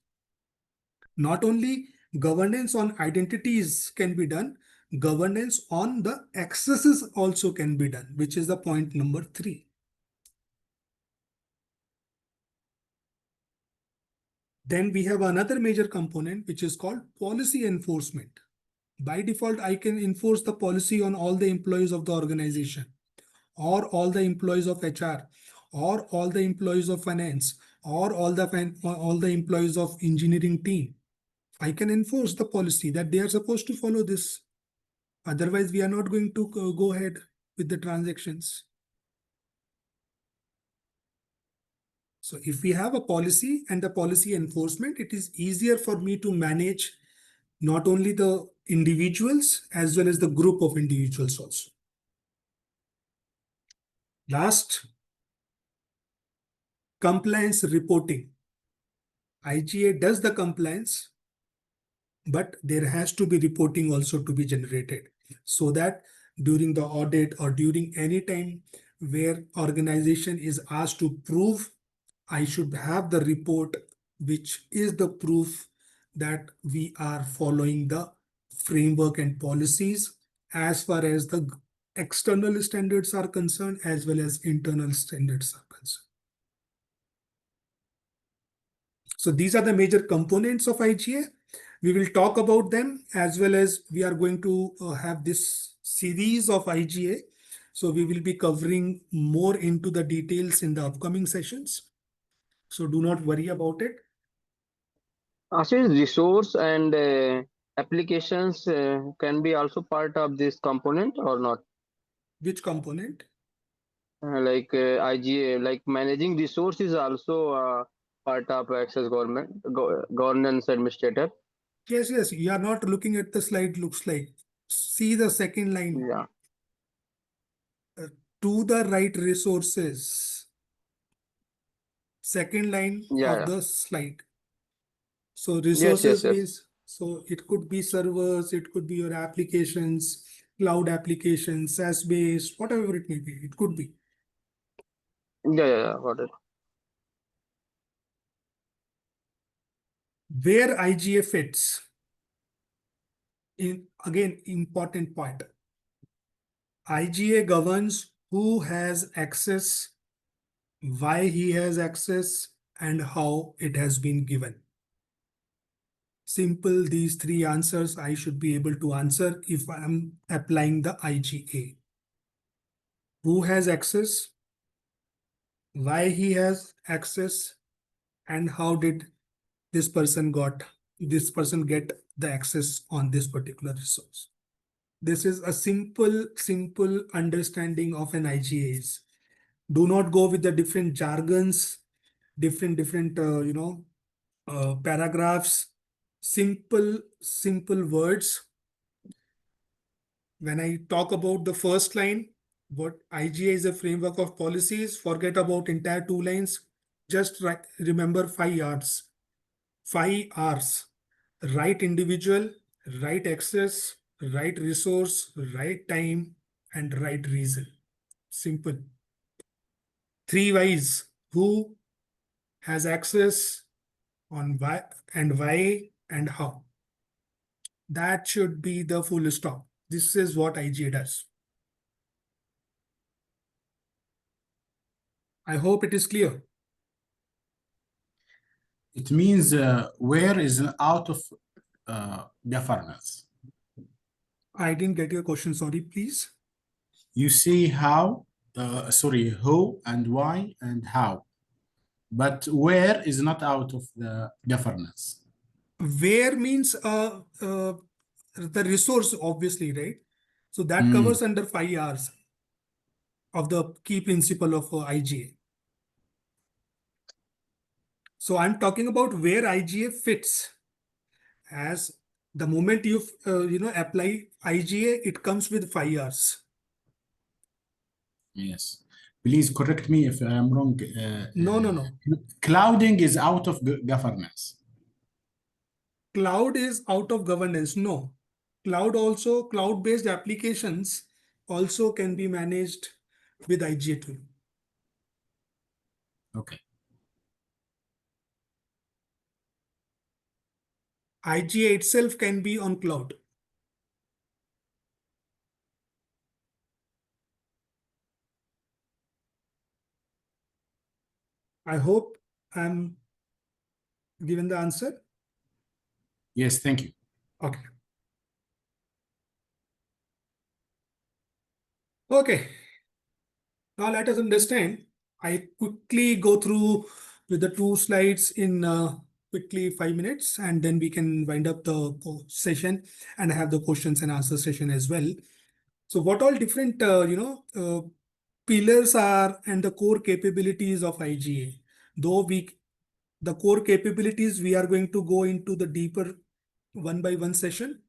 Not only governance on identities can be done, governance on the accesses also can be done, which is the point number 3. Then we have another major component, which is called policy enforcement. By default, I can enforce the policy on all the employees of the organization, or all the employees of HR, or all the employees of finance, or all the employees of engineering team. I can enforce the policy that they are supposed to follow this. Otherwise, we are not going to go ahead with the transactions. So if we have a policy and the policy enforcement, it is easier for me to manage not only the individuals as well as the group of individuals also. Last, compliance reporting. IGA does the compliance, but there has to be reporting also to be generated, so that during the audit or during any time where organization is asked to prove, I should have the report which is the proof that we are following the framework and policies as far as the external standards are concerned as well as internal standards are concerned. So these are the major components of IGA. We will talk about them, as well as we are going to have this series of IGA. So we will be covering more into the details in the upcoming sessions. So do not worry about it. Ashish, resource and applications can be also part of this component or not? Which component? Like IGA, like managing resources is also part of access governance administrator. Yes, yes. You are not looking at the slide, looks like. See the second line. Yeah. To the right resources. Second line Yeah, of yeah. the slide. So Yes, yes, resources yes. means, so it could be servers, it could be your applications, cloud applications, SaaS based, whatever it may be, it could be. Yeah, yeah, yeah. Got it. Where IGA fits. again, important point. IGA governs who has access, why he has access, and how it has been given. Simple, these three answers I should be able to answer if I am applying the IGA. Who has access, why he has access, and how did this person get the access on this particular resource. This is a simple understanding of an IGA is. Do not go with the different jargons, different paragraphs, simple words. When I talk about the first line, what IGA is a framework of policies, forget about entire 2 lines. Just remember 5 R's. 5 R's. Right individual, right access, right resource, right time, and right reason. Simple. 3 Whys. Who has access, on why and how. That should be the full stop. This is what IGA does. I hope it is clear. It means where is out of governance. I didn't get your question. Sorry, please. You see how, who and why and how, but where is not out of the governance. Where means the resource, obviously, right? So that covers under 5 R's of the key principle of IGA. So I'm talking about where IGA fits. As the moment you apply IGA, it comes with 5 R's. Yes. Please correct me if I am wrong. No. Clouding is out of governance. Cloud is out of governance. No. Cloud-based applications also can be managed with IGA tool. Okay. IGA itself can be on cloud. I hope I'm given the answer. Yes, thank you. Okay. Okay. Now let us understand. I quickly go through with the 2 slides in quickly 5 minutes, and then we can wind up the session and have the questions and answer session as well. So what all different pillars are and the core capabilities of IGA. Though the core capabilities we are going to go into the deeper one by one session,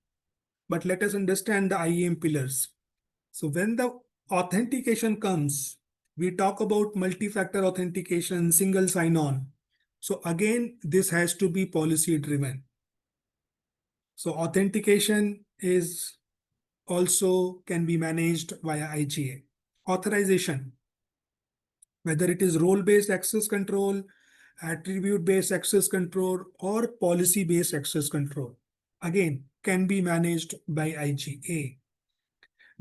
but let us understand the IAM pillars. So when the authentication comes, we talk about multi-factor authentication, single sign-on. So again, this has to be policy driven. So authentication is also can be managed via IGA. Authorization, whether it is role-based access control, attribute-based access control, or policy-based access control, again, can be managed by IGA.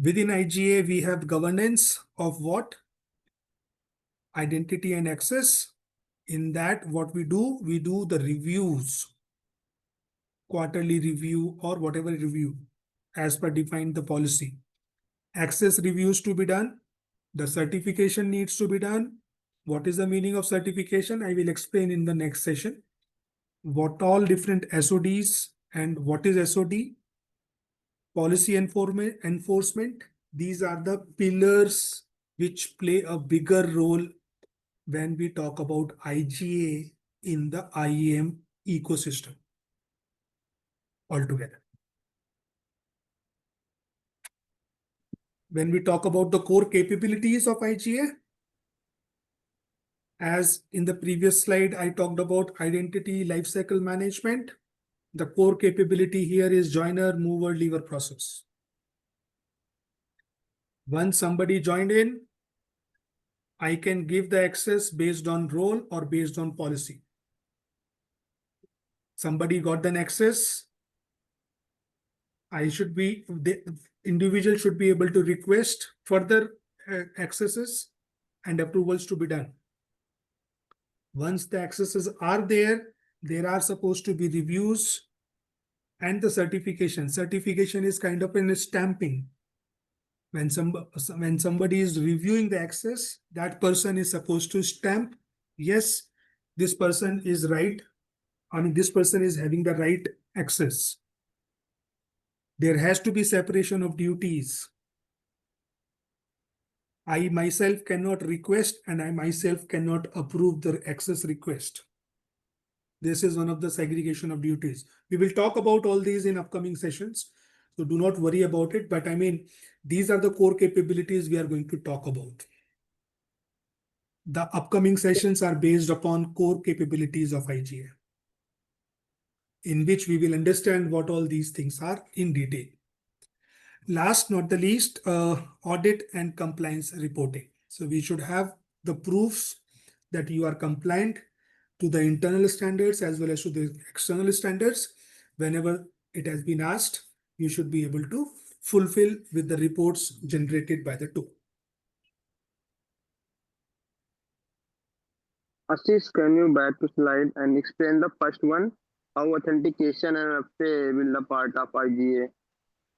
Within IGA, we have governance of what? Identity and access. In that, what we do the reviews, quarterly review or whatever review as per defined the policy. Access reviews to be done. The certification needs to be done. What is the meaning of certification? I will explain in the next session. What all different SODs and what is SOD? Policy enforcement. These are the pillars which play a bigger role when we talk about IGA in the IAM ecosystem altogether. When we talk about the core capabilities of IGA, as in the previous slide, I talked about identity lifecycle management. The core capability here is joiner, mover, leaver process. Once somebody joined in, I can give the access based on role or based on policy. Somebody got an access, the individual should be able to request further accesses and approvals to be done. Once the accesses are there are supposed to be reviews and the certification. Certification is kind of a stamping. When somebody is reviewing the access, that person is supposed to stamp, yes, this person is right. I mean, this person is having the right access. There has to be separation of duties. I myself cannot request and I myself cannot approve the access request. This is one of the segregation of duties. We will talk about all these in upcoming sessions, so do not worry about it. But I mean, these are the core capabilities we are going to talk about. The upcoming sessions are based upon core capabilities of IGA, in which we will understand what all these things are in detail. Last not the least, audit and compliance reporting. So we should have the proofs that you are compliant to the internal standards as well as to the external standards. Whenever it has been asked, you should be able to fulfill with the reports generated by the tool. Ashish, can you back to slide and explain the first one? How authentication and MFA will be part of IGA?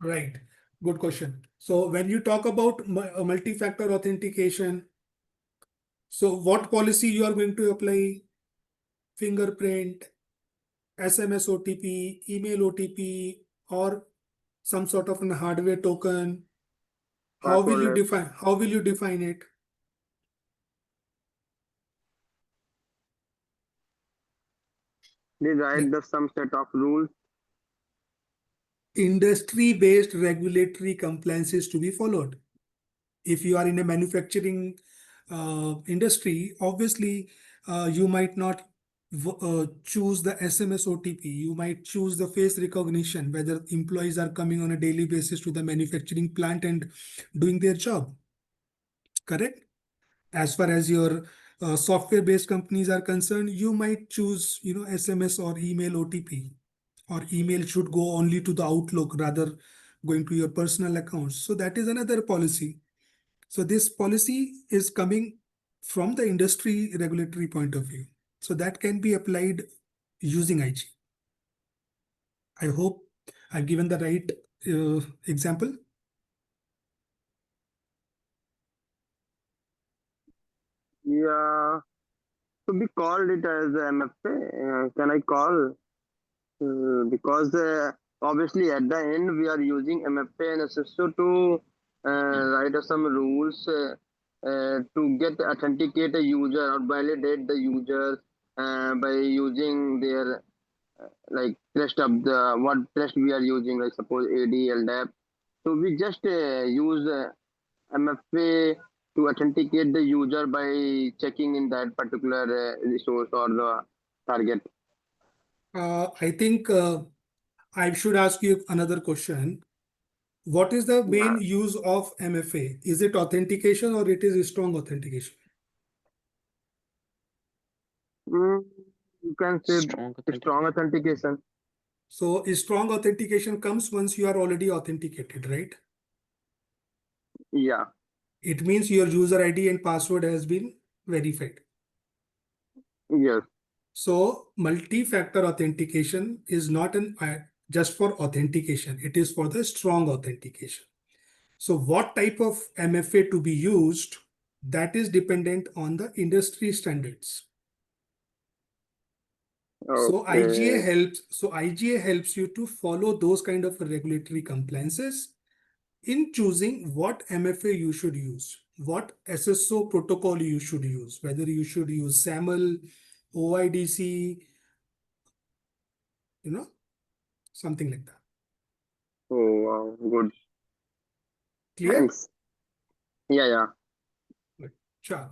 Right. Good question. So when you talk about multi-factor authentication, so what policy you are going to apply? Fingerprint, SMS OTP, email OTP, or some sort of a hardware token. How will you define it? They write the some set of rules. Industry-based regulatory compliances to be followed. If you are in a manufacturing industry, obviously you might not choose the SMS OTP. You might choose the face recognition, whether employees are coming on a daily basis to the manufacturing plant and doing their job. Correct? As far as your software-based companies are concerned, you might choose, SMS or email OTP, or email should go only to the Outlook rather going to your personal accounts. So that is another policy. So this policy is coming from the industry regulatory point of view. So that can be applied using IG. I hope I've given the right example. Yeah. So we called it as MFA. Can I call? Because obviously at the end we are using MFA and SSO to write some rules to get authenticate a user or validate the user by using their like trust of the what trust we are using, like suppose AD, LDAP. So we just use MFA to authenticate the user by checking in that particular resource or the target. I think I should ask you another question. What is the main use of MFA? Is it authentication or it is strong authentication? You can say strong authentication. So strong authentication comes once you are already authenticated, right? Yeah. It means your user ID and password has been verified. Yes. So multi-factor authentication is not just for authentication. It is for the strong authentication. So what type of MFA to be used, that is dependent on the industry standards. So IGA helps you to follow those kind of regulatory compliances in choosing what MFA you should use, what SSO protocol you should use, whether you should use SAML, OIDC, something like that. Oh, wow. Good. Clear? Thanks. Yeah. Good. Sure.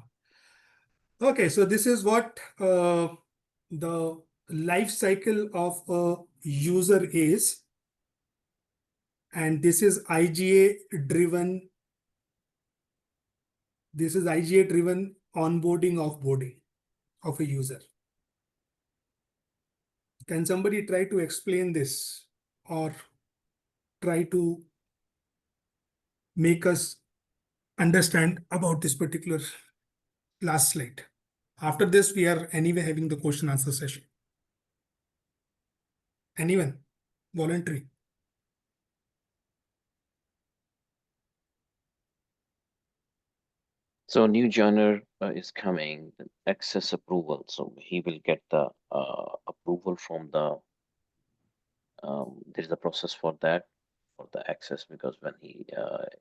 Okay, so this is what the life cycle of a user is. And this is IGA driven. This is IGA driven onboarding, offboarding of a user. Can somebody try to explain this or try to make us understand about this particular last slide. After this, we are anyway having the question answer session. Anyone? Voluntary? So new joiner is coming, the access approval. So he will get the approval from the, there is a process for that, for the access, because when he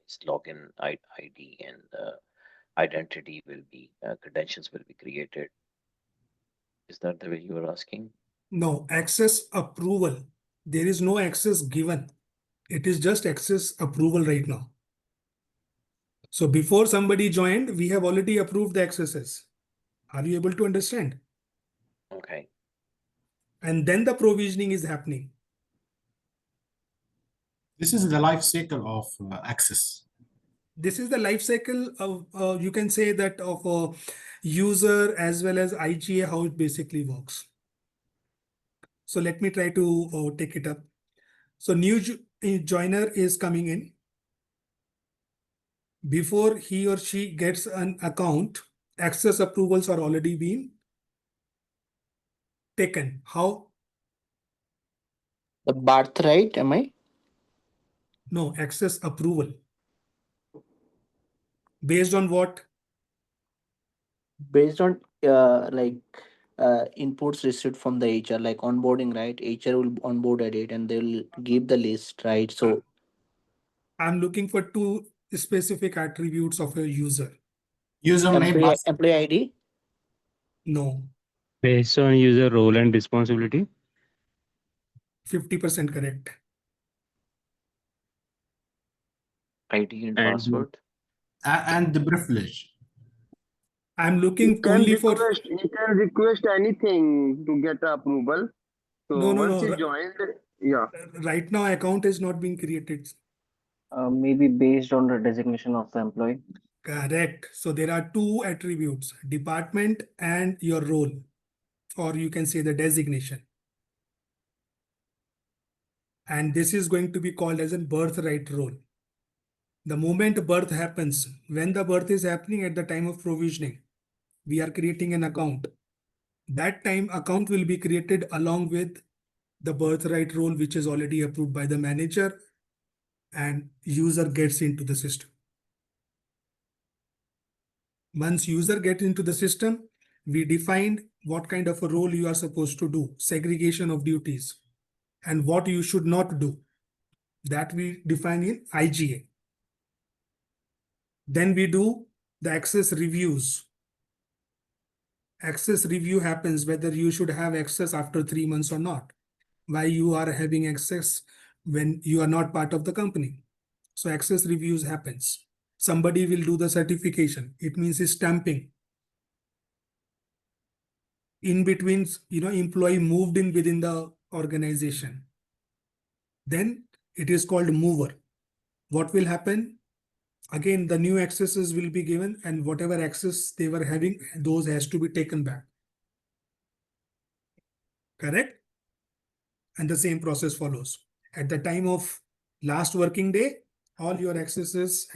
his login ID and identity will be, credentials will be created. Is that the way you were asking? No, access approval. There is no access given. It is just access approval right now. So before somebody joined, we have already approved the accesses. Are you able to understand? Okay. And then the provisioning is happening. This is the life cycle of access. This is the life cycle of, you can say that, of a user as well as IGA, how it basically works. So let me try to take it up. So new joiner is coming in. Before he or she gets an account, access approvals are already being taken. How? The birthright, am I? No, access approval. Based on what? Based on inputs received from the HR, like onboarding, right? HR will onboard at it and they'll give the list, right? So I'm looking for two specific attributes of a user. Username, employee ID. No, Based on user role and responsibility. 50% correct. ID and And password. and the privilege. I'm he looking can only for. request anything to get approval. So No, once he no. joined, yeah. Right now, account is not being created. Maybe based on the designation of the employee. Correct. So there are two attributes, department and your role, or you can say the designation. And this is going to be called as a birthright role. The moment birth happens, when the birth is happening at the time of provisioning, we are creating an account. That time account will be created along with the birthright role, which is already approved by the manager, and user gets into the system. Once user gets into the system, we defined what kind of a role you are supposed to do, segregation of duties, and what you should not do. That we define in IGA. Then we do the access reviews. Access review happens whether you should have access after 3 months or not. Why you are having access when you are not part of the company. So access reviews happens. Somebody will do the certification. It means stamping. In between, employee moved in within the organization. Then it is called mover. What will happen? Again, the new accesses will be given, and whatever access they were having, those has to be taken back. Correct? And the same process follows. At the time of last working day, all your accesses,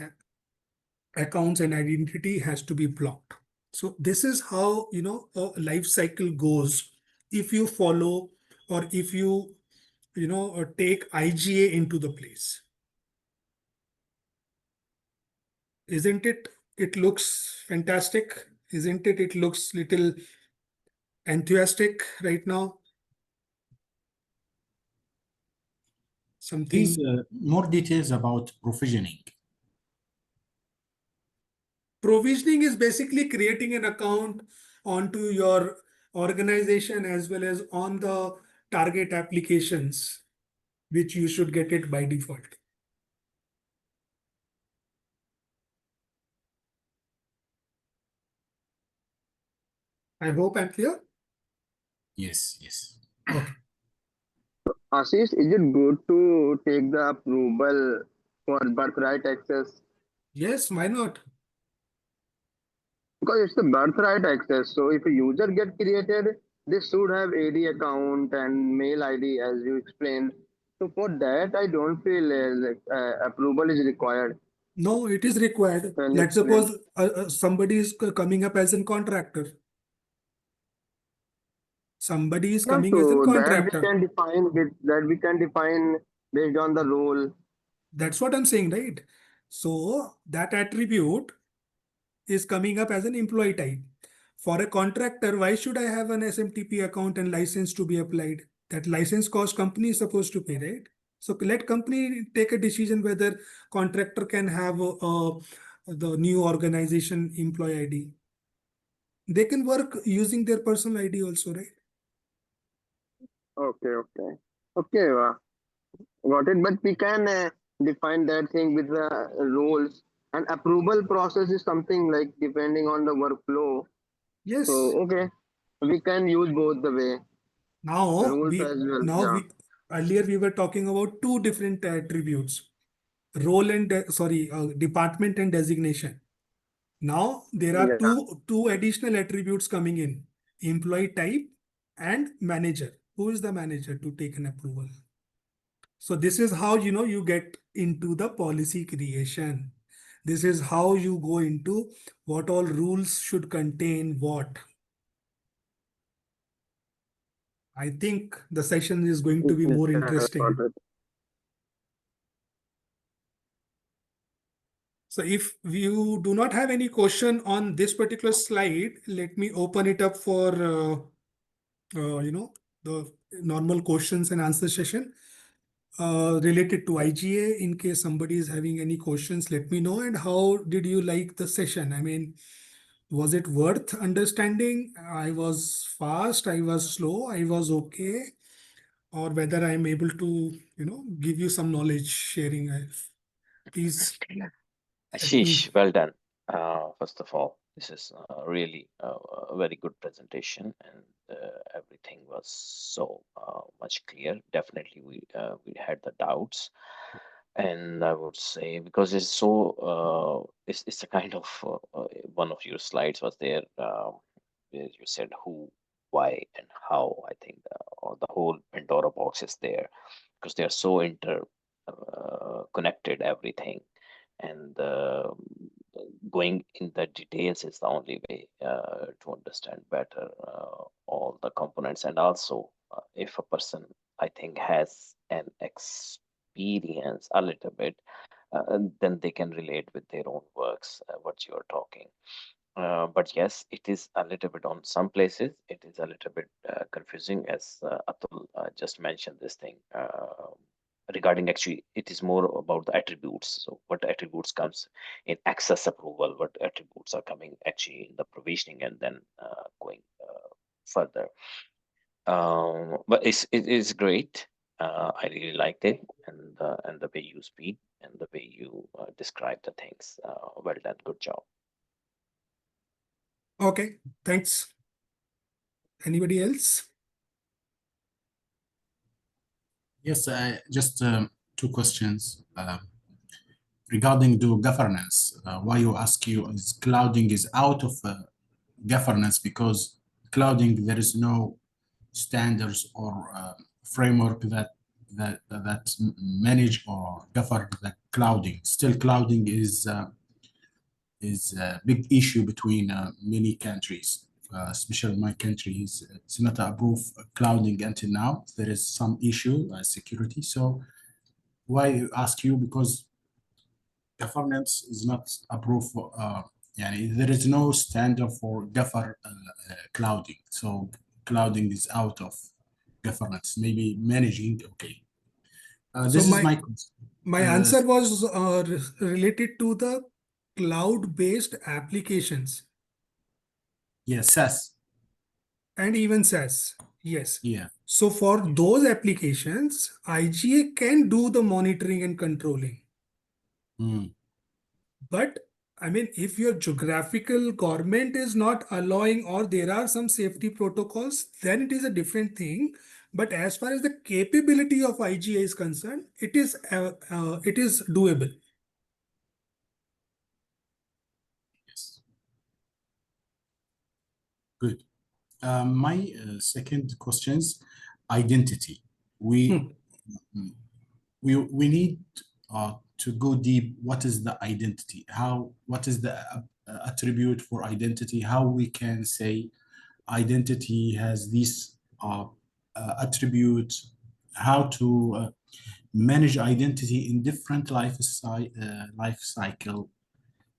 accounts and identity has to be blocked. So this is how, a life cycle goes if you follow, or if you, take IGA into the place. Isn't it? It looks fantastic. Isn't it? It looks little enthusiastic right now. Something. Please, more details about provisioning. Provisioning is basically creating an account onto your organization as well as on the target applications, which you should get it by default. I hope I'm clear. Yes, yes. Okay. Ashish, is it good to take the approval for birthright access? Yes, why not? Because it's the birthright access. So if a user get created, they should have AD account and mail ID as you explained. So for that, I don't feel approval is required. No, it is required. Can you Let's explain? suppose somebody is coming up as a contractor. Somebody is Yeah, coming as a so that we contractor. can define with that we can define based on the role. That's what I'm saying, right? So that attribute is coming up as an employee type. For a contractor, why should I have an SMTP account and license to be applied? That license cost company is supposed to pay, right? So let company take a decision whether contractor can have the new organization employee ID. They can work using their personal ID also, right? Okay, okay, okay. Got it. But we can define that thing with the roles and approval process is something like depending on the workflow. So Yes. okay, we can use both the way Now rules we as well. now Yeah, we earlier we were talking about two different attributes, role and department and designation. Now there are yeah. two additional attributes coming in: employee type and manager. Who is the manager to take an approval? So this is how you get into the policy creation. This is how you go into what all rules should contain what. I think the session is going to be more interesting. Got it. So if you do not have any question on this particular slide, let me open it up for the normal questions and answer session related to IGA. In case somebody is having any questions, let me know. And how did you like the session? I mean, was it worth understanding? I was fast, I was slow, I was okay, or whether I'm able to, give you some knowledge sharing. Please let me. Ashish, well done. First of all, this is really a very good presentation, and everything was so much clear. Definitely, we had the doubts, and I would say because it's so it's a kind of one of your slides was there. Where you said who, why, and how. I think the whole Pandora box is there because they are so inter connected everything, and going in the details is the only way to understand better all the components. And also if a person, I think, has an experience a little bit, then they can relate with their own works what you are talking. But yes, it is a little bit on some places. It is a little bit confusing, as Atul just mentioned this thing regarding. Actually, it is more about the attributes. So, what attributes comes in access approval? What attributes are coming actually in the provisioning, and then going further. But it is great. I really liked it, and the way you speak and the way you describe the things. Well done. Good job. Okay, thanks. Anybody else? Yes, just two questions regarding the governance. Why you ask you is clouding is out of governance because clouding there is no standards or framework that manage or govern the clouding. Still, clouding is a big issue between many countries. Especially my country it's not approved clouding until now. There is some issue security. So why I ask you because governance is not approved. Yani there is no standard for govern clouding. So clouding is out of governance. Maybe managing. Okay. So This is my question. my answer was related to the cloud-based applications Yes, SaaS. and even SaaS. Yes. Yeah. So for those applications, IGA can do the monitoring and controlling. Mm. But I mean, if your geographical government is not allowing or there are some safety protocols, then it is a different thing. But as far as the capability of IGA is concerned, it is doable. Yes. Good. My second question is identity. We we need to go deep. What is the identity? What is the attribute for identity? How we can say identity has these attributes? How to manage identity in different life cycle?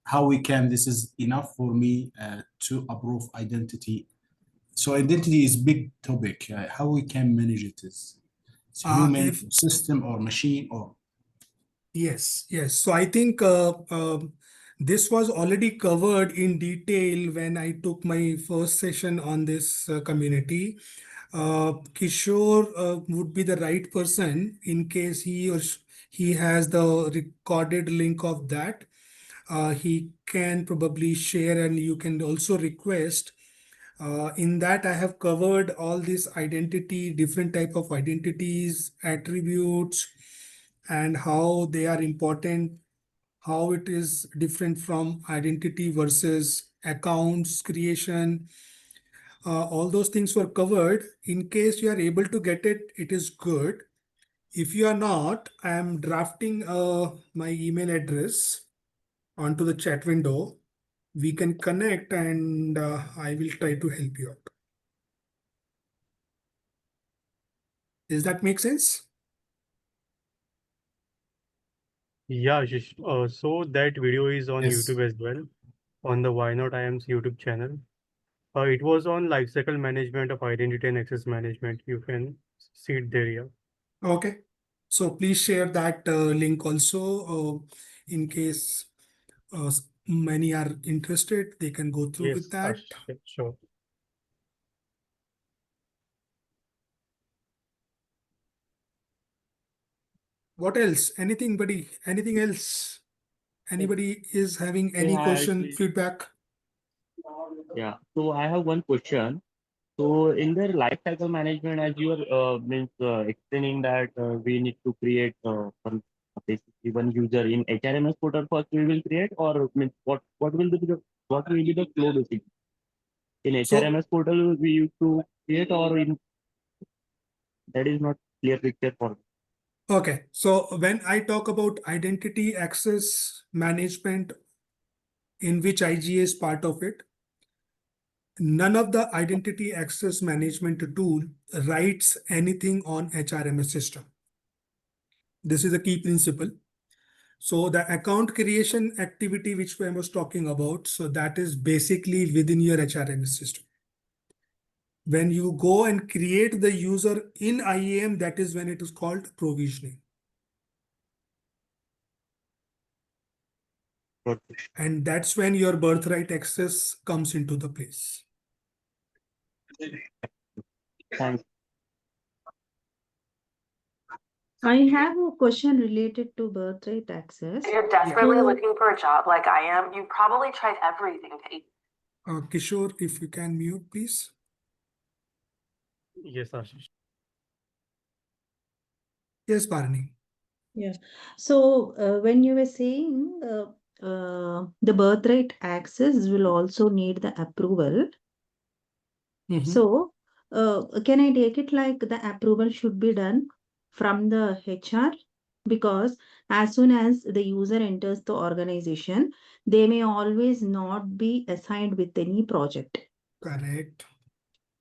How we can, this is enough for me to approve identity. So identity is big topic. How we can manage it is human, If system, or machine, or Yes, yes. So I think this was already covered in detail when I took my first session on this community. Kishore would be the right person in case he has the recorded link of that. He can probably share, and you can also request. In that, I have covered all this identity, different type of identities, attributes, and how they are important, how it is different from identity versus accounts creation. All those things were covered. In case you are able to get it, it is good. If you are not, I am drafting my email address onto the chat window. We can connect, and I will try to help you out. Does that make sense? Yeah, Ashish. So that video is on yes. YouTube as well, on the Why Not IAM's YouTube channel. It was on lifecycle management of identity and access management. You can see it there, yeah. Okay. So please share that link also in case many are interested, they can go through with Yes, that. Ashish, yeah, sure. What else? Anything, buddy? Anything else? Anybody is having So any I question, actually, feedback? yeah. So I have one question. So in the life cycle management, as you are means explaining that we need to create basically one user in HRMS portal first we will create, or means what will be the flow basically in So, HRMS portal we used to create, or in that is not clear picture for me. okay. So when I talk about identity access management, in which IGA is part of it, none of the identity access management tool writes anything on HRMS system. This is a key principle. So the account creation activity which I was talking about, so that is basically within your HRMS system. When you go and create the user in IAM, that is when it is called provisioning. And that's when your birthright access comes into the place. Thanks. I have a question related to birthright access. If you're desperately So, looking for a job like I am, you probably tried everything to Kishore, if you can mute, please. Yes, Ashish. Yes, Barney. yeah. So when you were saying the birthright access will also need the approval. So can I take it like the approval should be done from the HR? Because as soon as the user enters the organization, they may always not be assigned with any project. Correct.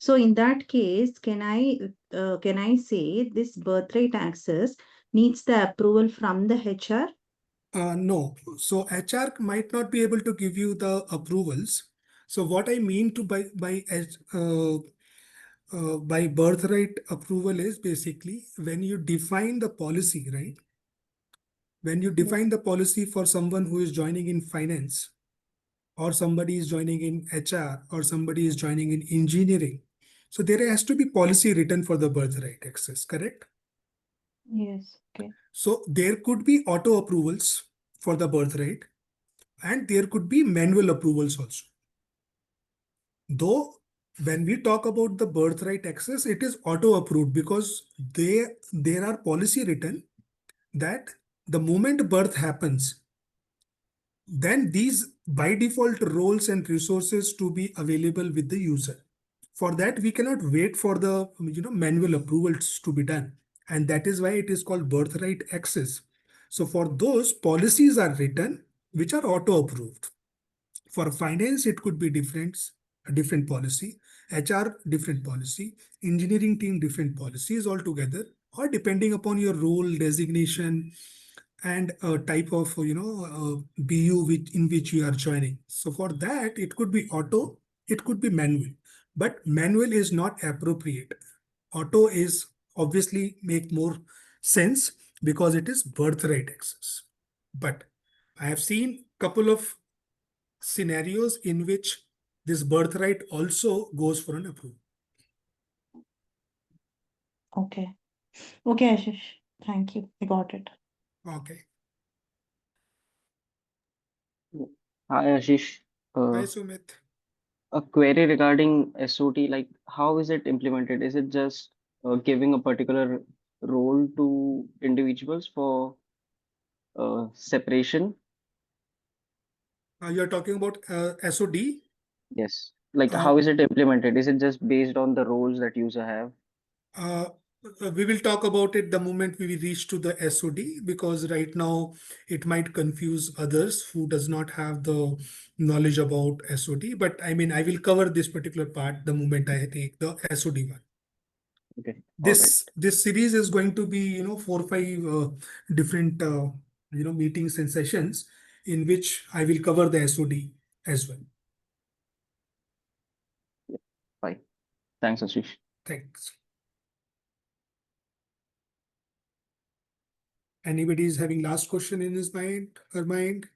So in that case, can I say this birthright access needs the approval from the HR? No. So HR might not be able to give you the approvals. So what I mean to by birthright approval is basically when you define the policy, right? When you define the policy for someone who is joining in finance, or somebody is joining in HR, or somebody is joining in engineering. So there has to be policy written for the birthright access, correct? Yes. Okay. So there could be auto approvals for the birthright, and there could be manual approvals also. Though when we talk about the birthright access, it is auto approved because there are policy written that the moment birth happens, then these by default roles and resources to be available with the user. For that, we cannot wait for the manual approvals to be done. And that is why it is called birthright access. So for those, policies are written which are auto approved. For finance, it could be a different policy, HR, different policy, engineering team, different policies altogether, or depending upon your role, designation, and type of BU in which you are joining. So for that, it could be auto, it could be manual, but manual is not appropriate. Auto is obviously make more sense because it is birthright access. But I have seen couple of scenarios in which this birthright also goes for an approval. Okay. Okay, Ashish. Thank you. I got it. Okay. Hi, Ashish. Hi, Uh, Sumit. a query regarding SOT, like how is it implemented? Is it just giving a particular role to individuals for separation? You're talking about SOD. Yes. Like Uh, how is it implemented? Is it just based on the roles that user have? uh, we will talk about it the moment we reach to the SOD, because right now it might confuse others who does not have the knowledge about SOD. But I mean, I will cover this particular part the moment I take the SOD one. Okay. All right. This series is going to be 4 or 5 different meetings and sessions in which I will cover the SOD as well. Fine. Thanks, Ashish. Thanks. Anybody is having last question in his mind or mind?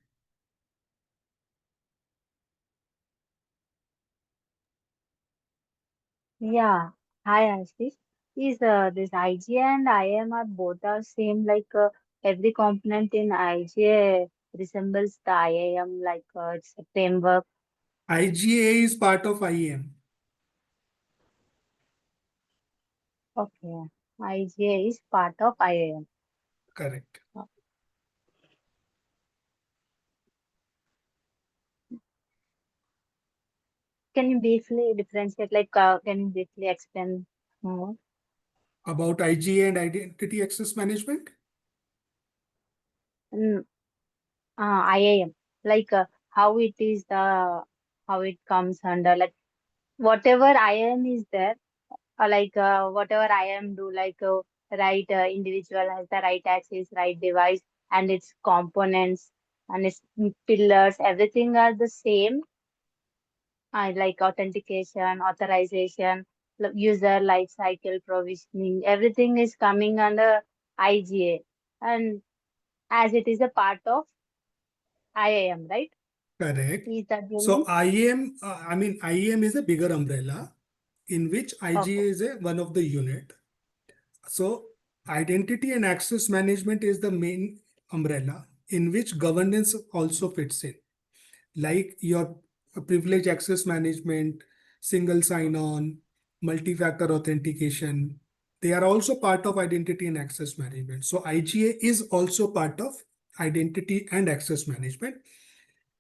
Yeah. Hi, Ashish. Is this IGA and IAM are both are same, like every component in IGA resembles the IAM, like it's a framework. IGA is part of IAM. Okay. IGA is part of IAM. Correct. Can you briefly differentiate, like can you briefly explain more? About IGA and identity access management? Mm, IAM, like how it is how it comes under, like whatever IAM is there, like whatever IAM do, like right individual has the right access, right device, and its components and its pillars, everything are the same. Like authentication, authorization, user life cycle provisioning, everything is coming under IGA, and as it is a part of IAM, right? Correct. Is that the So mean? IAM, IAM is a bigger umbrella in which Okay. IGA is one of the unit. So identity and access management is the main umbrella in which governance also fits in, like your privilege access management, single sign-on, multi-factor authentication. They are also part of identity and access management. So IGA is also part of identity and access management.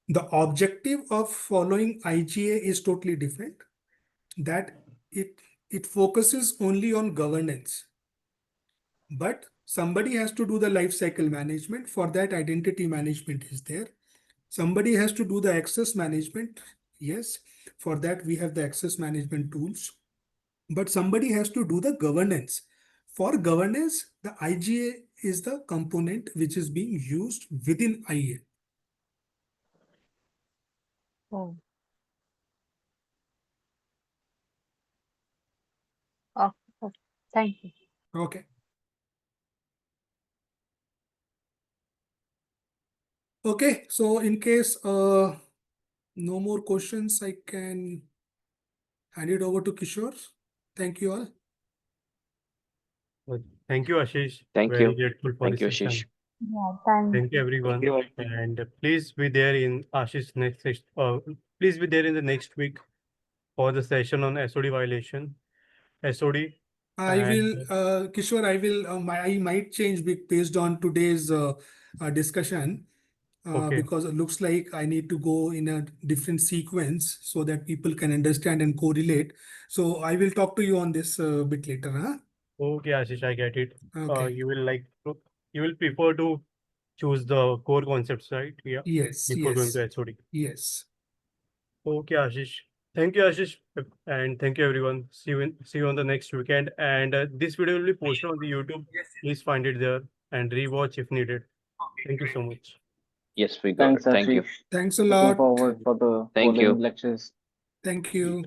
The objective of following IGA is totally different, that it focuses only on governance. But somebody has to do the life cycle management. For that, identity management is there. Somebody has to do the access management. Yes, for that we have the access management tools. But somebody has to do the governance. For governance, the IGA is the component which is being used within IA. Oh, okay. Okay. Thank you. Okay. Okay, so in case no more questions, I can hand it over to Kishore. Thank you all. Thank you, Ashish. Thank Very you. grateful for Thank the you, Ashish. session. Yeah, thank Thank you, you. everyone. You. And please be there in Ashish please be there in the next week for the session on SOD violation. SOD. I And will, Kishore, I might change based on today's discussion, okay. because it looks like I need to go in a different sequence so that people can understand and correlate. So I will talk to you on this a bit later. Huh? Okay, Ashish, I get it. Okay. You will prefer to choose the core concepts, right? Yeah. Yes, Before going yes, to HOD. yes. Okay, Ashish. Thank you, Ashish, and thank you, everyone. See you on the next weekend. And this video will be posted on the YouTube. Please find it there and rewatch if needed. Thank you so much. Yes, we got Thanks, it. Thank you. Ashish. Thanks a Looking lot. forward for the Thank following you. lectures. Thank you.